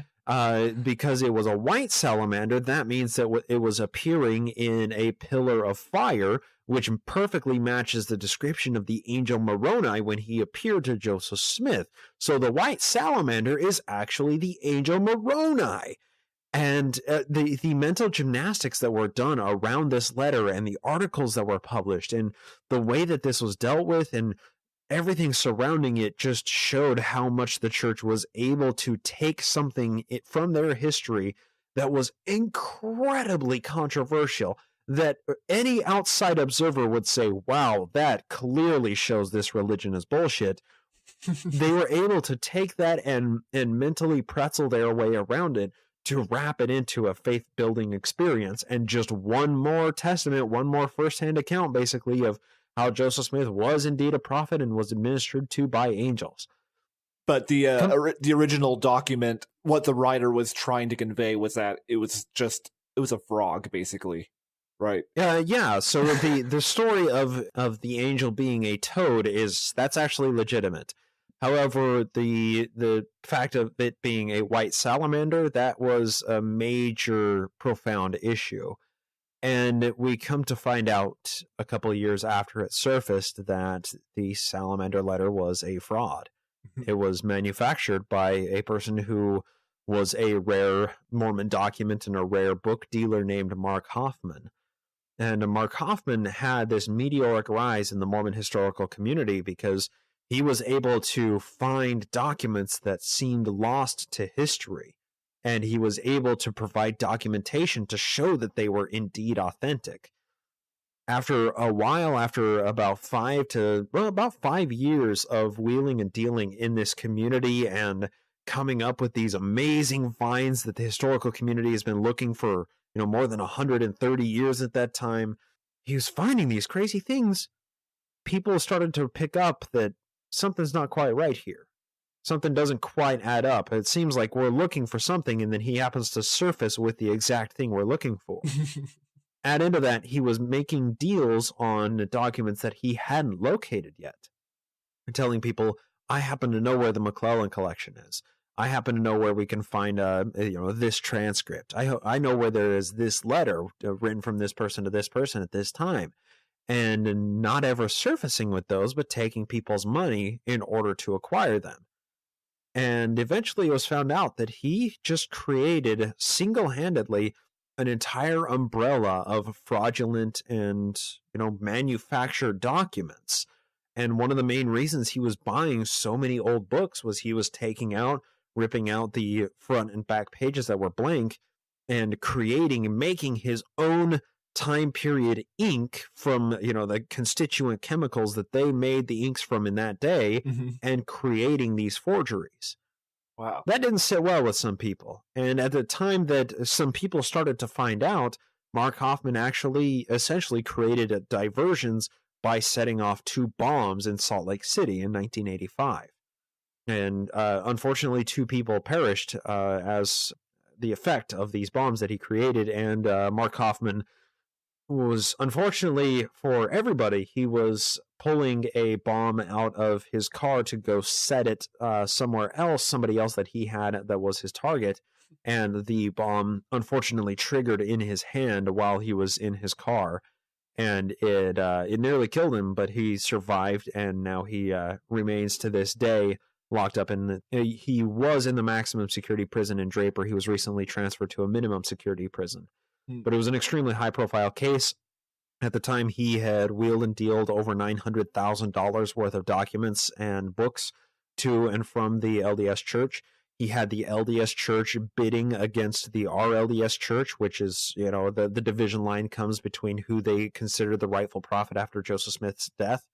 because it was a white salamander, that means that it was appearing in a pillar of fire, which perfectly matches the description of the angel Moroni when he appeared to Joseph Smith. So the white salamander is actually the angel Moroni. And the mental gymnastics that were done around this letter and the articles that were published and the way that this was dealt with and everything surrounding it just showed how much the church was able to take something from their history that was incredibly controversial, that any outside observer would say, wow, that clearly shows this religion is bullshit. They were able to take that and mentally pretzel their way around it to wrap it into a faith-building experience, and just one more testament, one more first-hand account, basically, of how Joseph Smith was indeed a prophet and was administered to by angels. But the original document, what the writer was trying to convey was that it was a frog, basically, right? Yeah. So the story of the angel being a toad that's actually legitimate. However, the fact of it being a white salamander, that was a major, profound issue. And we come to find out a couple of years after it surfaced that the salamander letter was a fraud. It was manufactured by a person who was a rare Mormon document and a rare book dealer named Mark Hoffman. And Mark Hoffman had this meteoric rise in the Mormon historical community because he was able to find documents that seemed lost to history, and he was able to provide documentation to show that they were indeed authentic. After a while, after about 5 years of wheeling and dealing in this community and coming up with these amazing finds that the historical community has been looking for, more than 130 years at that time, he was finding these crazy things. People started to pick up that something's not quite right here. Something doesn't quite add up. It seems like we're looking for something, and then he happens to surface with the exact thing we're looking for. Add into that, he was making deals on documents that he hadn't located yet. And telling people, I happen to know where the McClellan collection is. I happen to know where we can find this transcript. I know where there is this letter written from this person to this person at this time. And not ever surfacing with those, but taking people's money in order to acquire them. And eventually it was found out that he just created single-handedly an entire umbrella of fraudulent and, manufactured documents. And one of the main reasons he was buying so many old books was he was ripping out the front and back pages that were blank and making his own time period ink from, the constituent chemicals that they made the inks from in that day and creating these forgeries. Wow. That didn't sit well with some people. And at the time that some people started to find out, Mark Hoffman actually essentially created diversions by setting off 2 bombs in Salt Lake City in 1985. And unfortunately, 2 people perished as the effect of these bombs that he created. And Mark Hoffman was, unfortunately for everybody, he was pulling a bomb out of his car to go set it somewhere else, somebody else that he had that was his target. And the bomb unfortunately triggered in his hand while he was in his car. And it nearly killed him, but he survived, and now he remains to this day locked up he was in the maximum security prison in Draper. He was recently transferred to a minimum security prison. But it was an extremely high-profile case. At the time, he had wheeled and dealed over $900,000 worth of documents and books to and from the LDS Church. He had the LDS Church bidding against the RLDS Church, which is, the division line comes between who they consider the rightful prophet after Joseph Smith's death.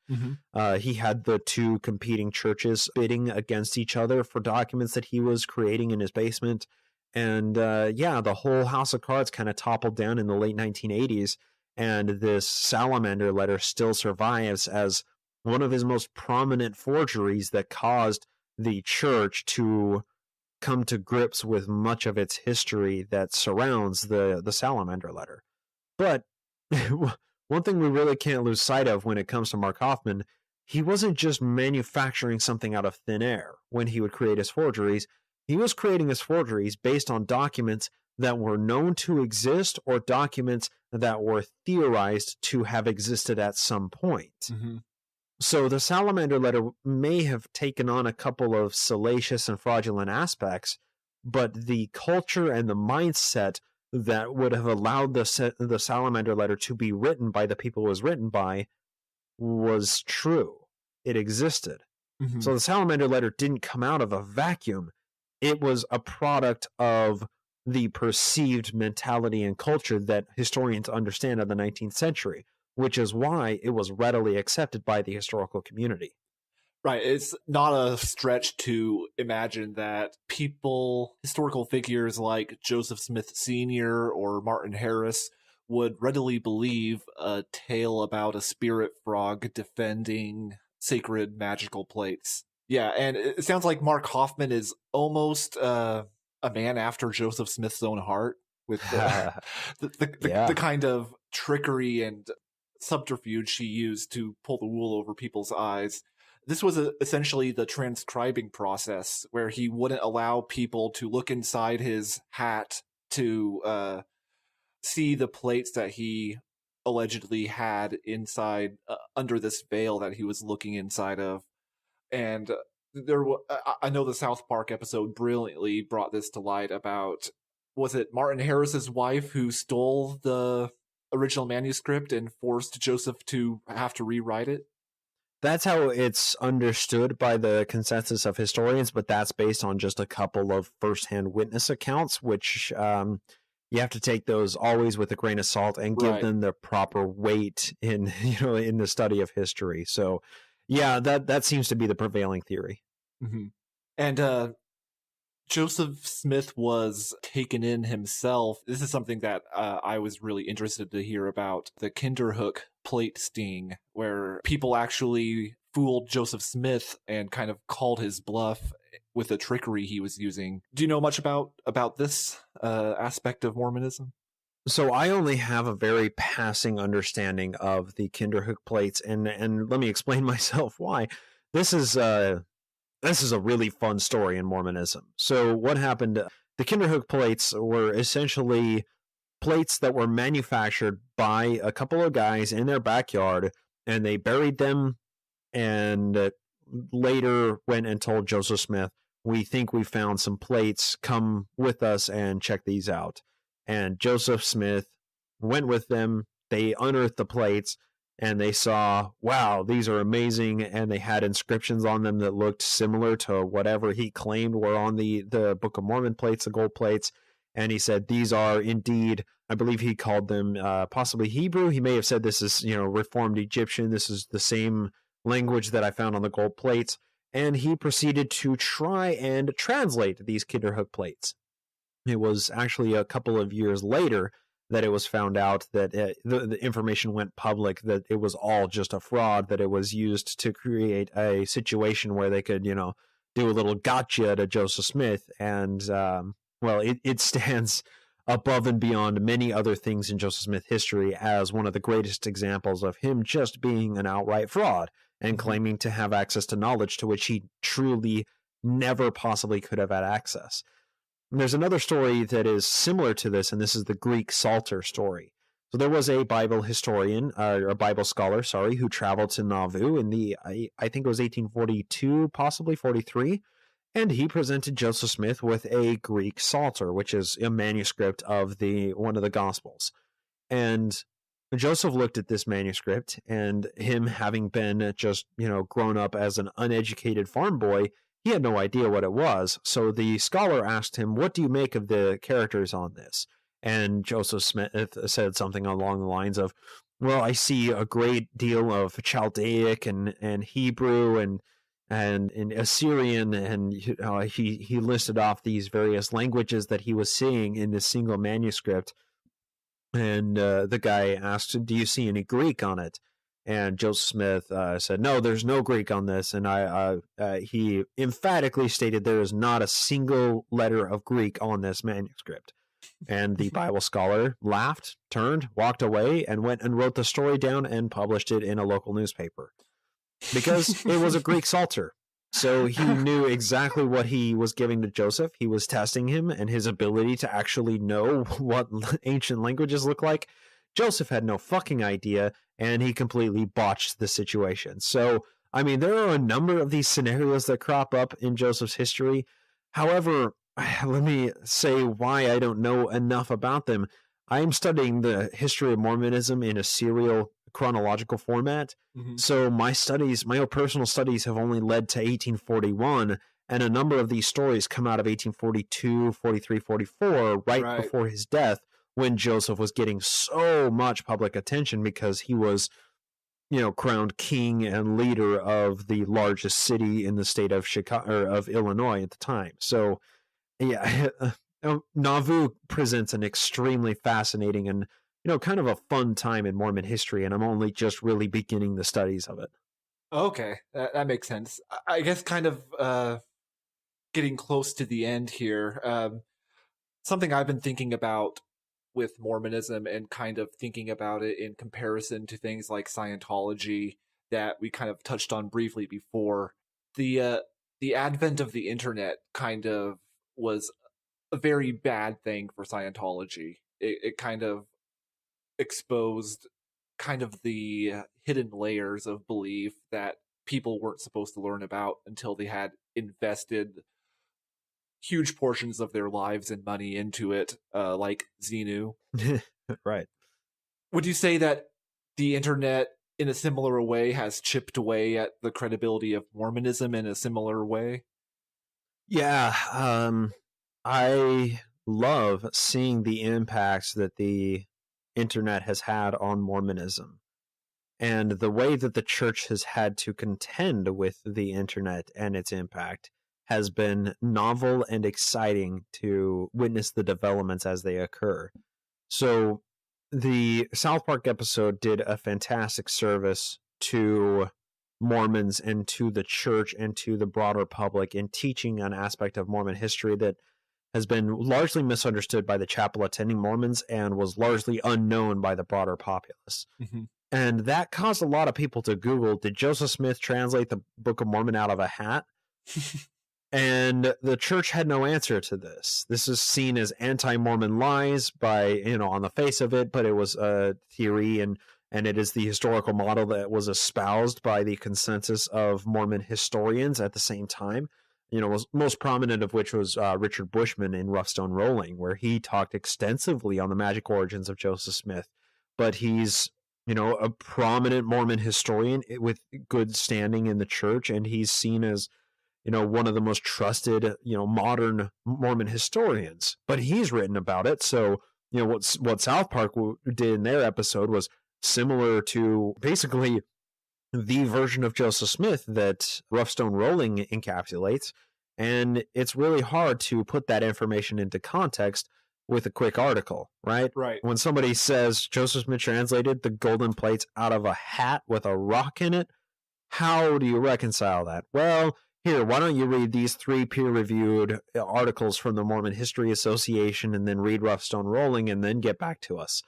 He had the 2 competing churches bidding against each other for documents that he was creating in his basement. And the whole house of cards kind of toppled down in the late 1980s. And this salamander letter still survives as one of his most prominent forgeries that caused the church to come to grips with much of its history that surrounds the salamander letter. But one thing we really can't lose sight of when it comes to Mark Hoffman, he wasn't just manufacturing something out of thin air when he would create his forgeries. He was creating his forgeries based on documents that were known to exist or documents that were theorized to have existed at some point. So the salamander letter may have taken on a couple of salacious and fraudulent aspects, but the culture and the mindset that would have allowed the salamander letter to be written by the people it was written by was true. It existed. So the salamander letter didn't come out of a vacuum. It was a product of the perceived mentality and culture that historians understand of the 19th century, which is why it was readily accepted by the historical community. Right. It's not a stretch to imagine that historical figures like Joseph Smith Sr. or Martin Harris would readily believe a tale about a spirit frog defending sacred magical plates. Yeah, and it sounds like Mark Hoffman is almost a man after Joseph Smith's own heart with the kind of trickery and subterfuge he used to pull the wool over people's eyes. This was essentially the transcribing process where he wouldn't allow people to look inside his hat to see the plates that he allegedly had inside under this veil that he was looking inside of. And I know the South Park episode brilliantly brought this to light about, was it Martin Harris's wife who stole the original manuscript and forced Joseph to have to rewrite it? That's how it's understood by the consensus of historians, but that's based on just a couple of firsthand witness accounts, which you have to take those always with a grain of salt and give them the proper weight in the study of history. So, yeah, that seems to be the prevailing theory. And Joseph Smith was taken in himself. This is something that I was really interested to hear about, the Kinderhook plate sting, where people actually fooled Joseph Smith and kind of called his bluff with the trickery he was using. Do you know much about this aspect of Mormonism? So I only have a very passing understanding of the Kinderhook plates, and let me explain myself why. This is a really fun story in Mormonism. So what happened, the Kinderhook plates were essentially plates that were manufactured by a couple of guys in their backyard, and they buried them and later went and told Joseph Smith, we think we found some plates, come with us and check these out. And Joseph Smith went with them, they unearthed the plates, and they saw, wow, these are amazing, and they had inscriptions on them that looked similar to whatever he claimed were on the Book of Mormon plates, the gold plates. And he said, these are indeed, I believe he called them possibly Hebrew. He may have said this is, Reformed Egyptian. This is the same language that I found on the gold plates. And he proceeded to try and translate these Kinderhook plates. It was actually a couple of years later that it was found out that the information went public, that it was all just a fraud, that it was used to create a situation where they could, do a little gotcha to Joseph Smith. And, it stands above and beyond many other things in Joseph Smith history as one of the greatest examples of him just being an outright fraud and claiming to have access to knowledge to which he truly never possibly could have had access. And there's another story that is similar to this, and this is the Greek Psalter story. So there was a Bible historian, or a Bible scholar, who traveled to Nauvoo in I think it was 1842, possibly 43, and he presented Joseph Smith with a Greek Psalter, which is a manuscript of one of the Gospels. And Joseph looked at this manuscript, and him having been just, grown up as an uneducated farm boy, he had no idea what it was. So the scholar asked him, "What do you make of the characters on this?" And Joseph Smith said something along the lines of, "Well, I see a great deal of Chaldaic and Hebrew and Assyrian," and he listed off these various languages that he was seeing in this single manuscript. And the guy asked, "Do you see any Greek on it?" And Joseph Smith said, "No, there's no Greek on this." And he emphatically stated there is not a single letter of Greek on this manuscript. And the Bible scholar laughed, turned, walked away, and went and wrote the story down and published it in a local newspaper. Because it was a Greek Psalter. So he knew exactly what he was giving to Joseph. He was testing him and his ability to actually know what ancient languages look like. Joseph had no fucking idea, and he completely botched the situation. So, there are a number of these scenarios that crop up in Joseph's history. However, let me say why I don't know enough about them. I'm studying the history of Mormonism in a serial chronological format. Mm-hmm. So my own personal studies have only led to 1841, and a number of these stories come out of 1842, 43, 44, right before his death, when Joseph was getting so much public attention because he was, crowned king and leader of the largest city in the state of Chicago, or of Illinois at the time. So, yeah, Nauvoo presents an extremely fascinating and, kind of a fun time in Mormon history, and I'm only just really beginning the studies of it. Okay, that makes sense. I guess kind of getting close to the end here, something I've been thinking about with Mormonism and kind of thinking about it in comparison to things like Scientology that we kind of touched on briefly before. The advent of the internet kind of was a very bad thing for Scientology. It kind of exposed kind of the hidden layers of belief that people weren't supposed to learn about until they had invested huge portions of their lives and money into it, like Xenu. Right. Would you say that the internet, in a similar way, has chipped away at the credibility of Mormonism in a similar way? Yeah, I love seeing the impacts that the internet has had on Mormonism, and the way that the church has had to contend with the internet and its impact has been novel and exciting to witness the developments as they occur. So the South Park episode did a fantastic service to Mormons and to the church and to the broader public in teaching an aspect of Mormon history that has been largely misunderstood by the chapel attending Mormons and was largely unknown by the broader populace. Mm-hmm. And that caused a lot of people to Google, did Joseph Smith translate the Book of Mormon out of a hat? And the church had no answer to this. This is seen as anti-Mormon lies by, on the face of it, but it was a theory and it is the historical model that was espoused by the consensus of Mormon historians at the same time. Was most prominent of which was Richard Bushman in Rough Stone Rolling, where he talked extensively on the magic origins of Joseph Smith. But he's, a prominent Mormon historian with good standing in the church, and he's seen as, one of the most trusted, modern Mormon historians. But he's written about it. So, what South Park did in their episode was similar to basically the version of Joseph Smith that Rough Stone Rolling encapsulates. And it's really hard to put that information into context with a quick article, right? Right. When somebody says Joseph Smith translated the golden plates out of a hat with a rock in it, how do you reconcile that? Well, here, why don't you read these 3 peer-reviewed articles from the Mormon History Association and then read Rough Stone Rolling and then get back to us?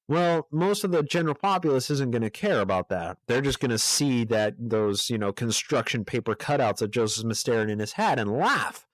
Well, most of the general populace isn't going to care about that. They're just going to see that those, construction paper cutouts of Joseph Smith staring in his hat and laugh.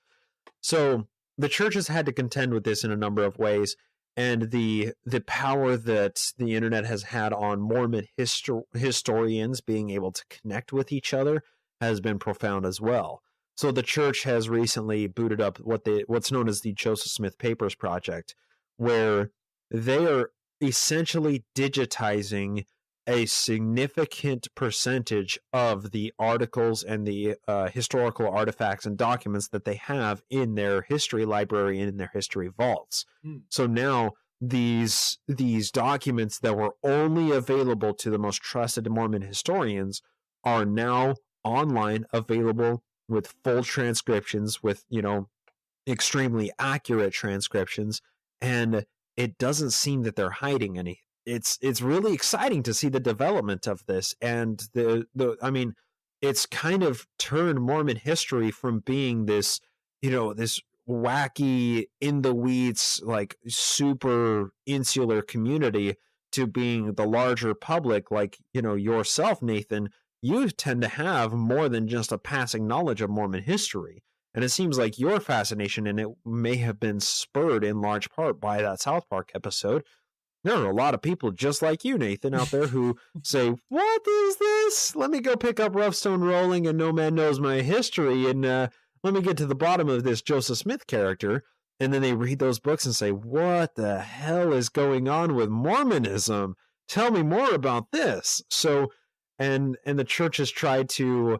So the church has had to contend with this in a number of ways, and the power that the internet has had on Mormon historians being able to connect with each other has been profound as well. So the church has recently booted up what's known as the Joseph Smith Papers Project, where they are essentially digitizing a significant percentage of the articles and the historical artifacts and documents that they have in their history library and in their history vaults. So now these documents that were only available to the most trusted Mormon historians are now online, available with full transcriptions, with extremely accurate transcriptions, and it doesn't seem that they're hiding any. It's really exciting to see the development of this, and it's kind of turned Mormon history from being this, this wacky, in the weeds, like super insular community to being the larger public, like yourself, Nathan. You tend to have more than just a passing knowledge of Mormon history. And it seems like your fascination in it may have been spurred in large part by that South Park episode. There are a lot of people just like you, Nathan, out there who say, what is this? Let me go pick up Rough Stone Rolling and No Man Knows My History, and let me get to the bottom of this Joseph Smith character. And then they read those books and say, what the hell is going on with Mormonism? Tell me more about this. So, and the church has tried to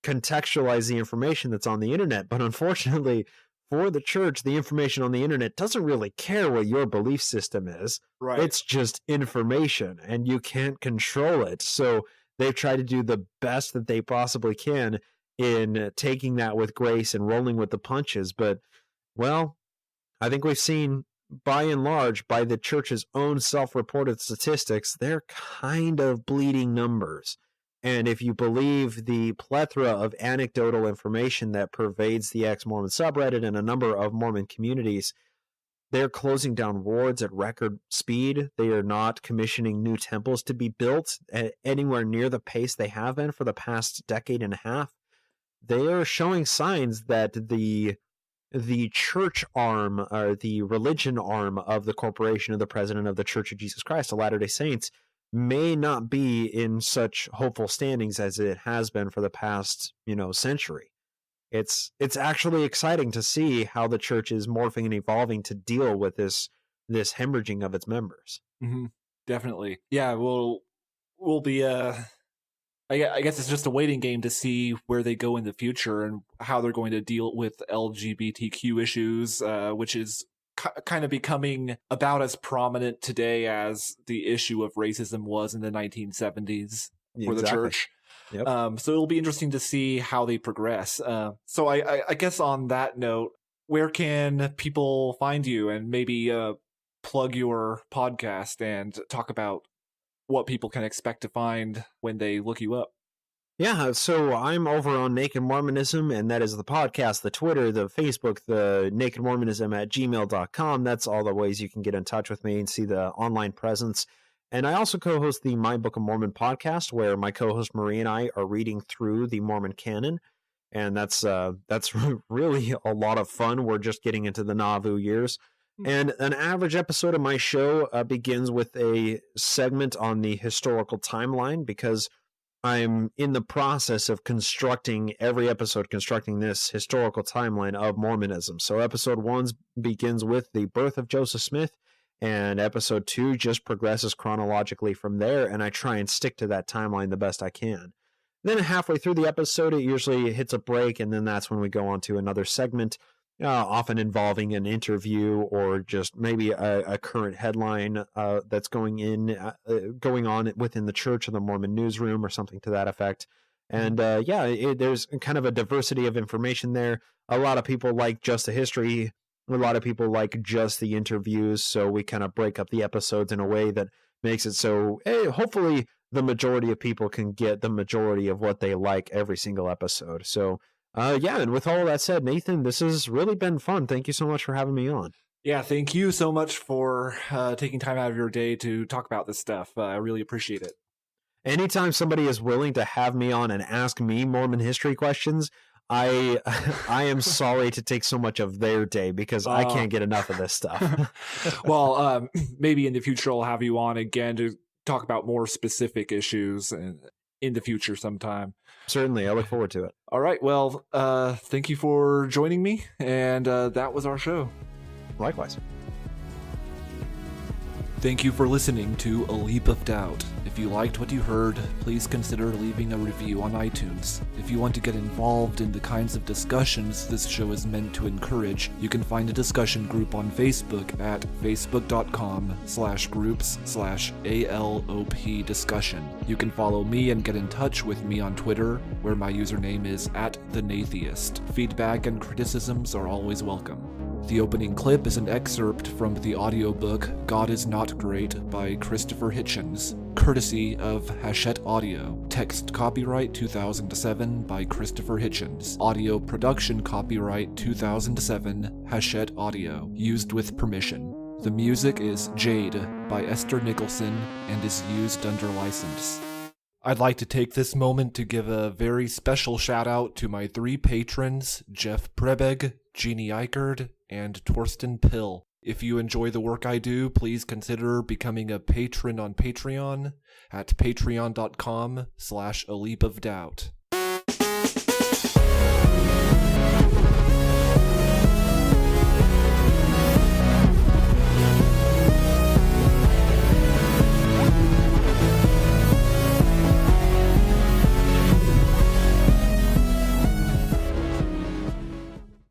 contextualize the information that's on the internet, but unfortunately for the church, the information on the internet doesn't really care what your belief system is. Right. It's just information, and you can't control it. So they've tried to do the best that they possibly can in taking that with grace and rolling with the punches. But, well, I think we've seen, by and large, by the church's own self-reported statistics, they're kind of bleeding numbers. And if you believe the plethora of anecdotal information that pervades the ex-Mormon subreddit and a number of Mormon communities, they're closing down wards at record speed. They are not commissioning new temples to be built at anywhere near the pace they have been for the past decade and a half. They are showing signs that the church arm, or the religion arm of the corporation of the President of the Church of Jesus Christ of Latter-day Saints, may not be in such hopeful standings as it has been for the past, century. It's actually exciting to see how the church is morphing and evolving to deal with this hemorrhaging of its members. Mm-hmm. Definitely. Yeah, we'll be, I guess it's just a waiting game to see where they go in the future and how they're going to deal with LGBTQ issues, which is kind of becoming about as prominent today as the issue of racism was in the 1970s for the church. Yep. So it'll be interesting to see how they progress. So I guess on that note, where can people find you, and maybe plug your podcast and talk about what people can expect to find when they look you up? Yeah, so I'm over on Naked Mormonism, and that is the podcast, the Twitter, the Facebook, the nakedmormonism@gmail.com. That's all the ways you can get in touch with me and see the online presence. And I also co-host the My Book of Mormon podcast, where my co-host Marie and I are reading through the Mormon canon. And that's really a lot of fun. We're just getting into the Nauvoo years. And an average episode of my show begins with a segment on the historical timeline, because I'm in the process of constructing this historical timeline of Mormonism. So episode 1 begins with the birth of Joseph Smith, and episode 2 just progresses chronologically from there, and I try and stick to that timeline the best I can. Then halfway through the episode, it usually hits a break, and then that's when we go on to another segment, often involving an interview or just maybe a current headline that's going on within the church or the Mormon newsroom or something to that effect. And there's kind of a diversity of information there. A lot of people like just the history. A lot of people like just the interviews. So we kind of break up the episodes in a way that makes it so, hopefully the majority of people can get the majority of what they like every single episode. So, and with all that said, Nathan, this has really been fun. Thank you so much for having me on. Yeah, thank you so much for taking time out of your day to talk about this stuff. I really appreciate it. Anytime somebody is willing to have me on and ask me Mormon history questions, I am sorry to take so much of their day because I can't get enough of this stuff. Well, maybe in the future I'll have you on again to talk about more specific issues in the future sometime. Certainly, I look forward to it. All right, well, thank you for joining me, and that was our show. Likewise. Thank you for listening to A Leap of Doubt. If you liked what you heard, please consider leaving a review on iTunes. If you want to get involved in the kinds of discussions this show is meant to encourage, you can find a discussion group on Facebook at facebook.com/groups/ALOP discussion. You can follow me and get in touch with me on Twitter, where my username is @thenatheist. Feedback and criticisms are always welcome. The opening clip is an excerpt from the audiobook God Is Not Great by Christopher Hitchens, courtesy of Hachette Audio. Text copyright 2007 by Christopher Hitchens. Audio production copyright 2007 Hachette Audio. Used with permission. The music is Jade by Esther Nicholson and is used under license. I'd like to take this moment to give a very special shout out to my 3 patrons, Jeff Prebeg, Jeannie Eichard, and Torsten Pill. If you enjoy the work I do, please consider becoming a patron on Patreon at patreon.com/a leap of doubt.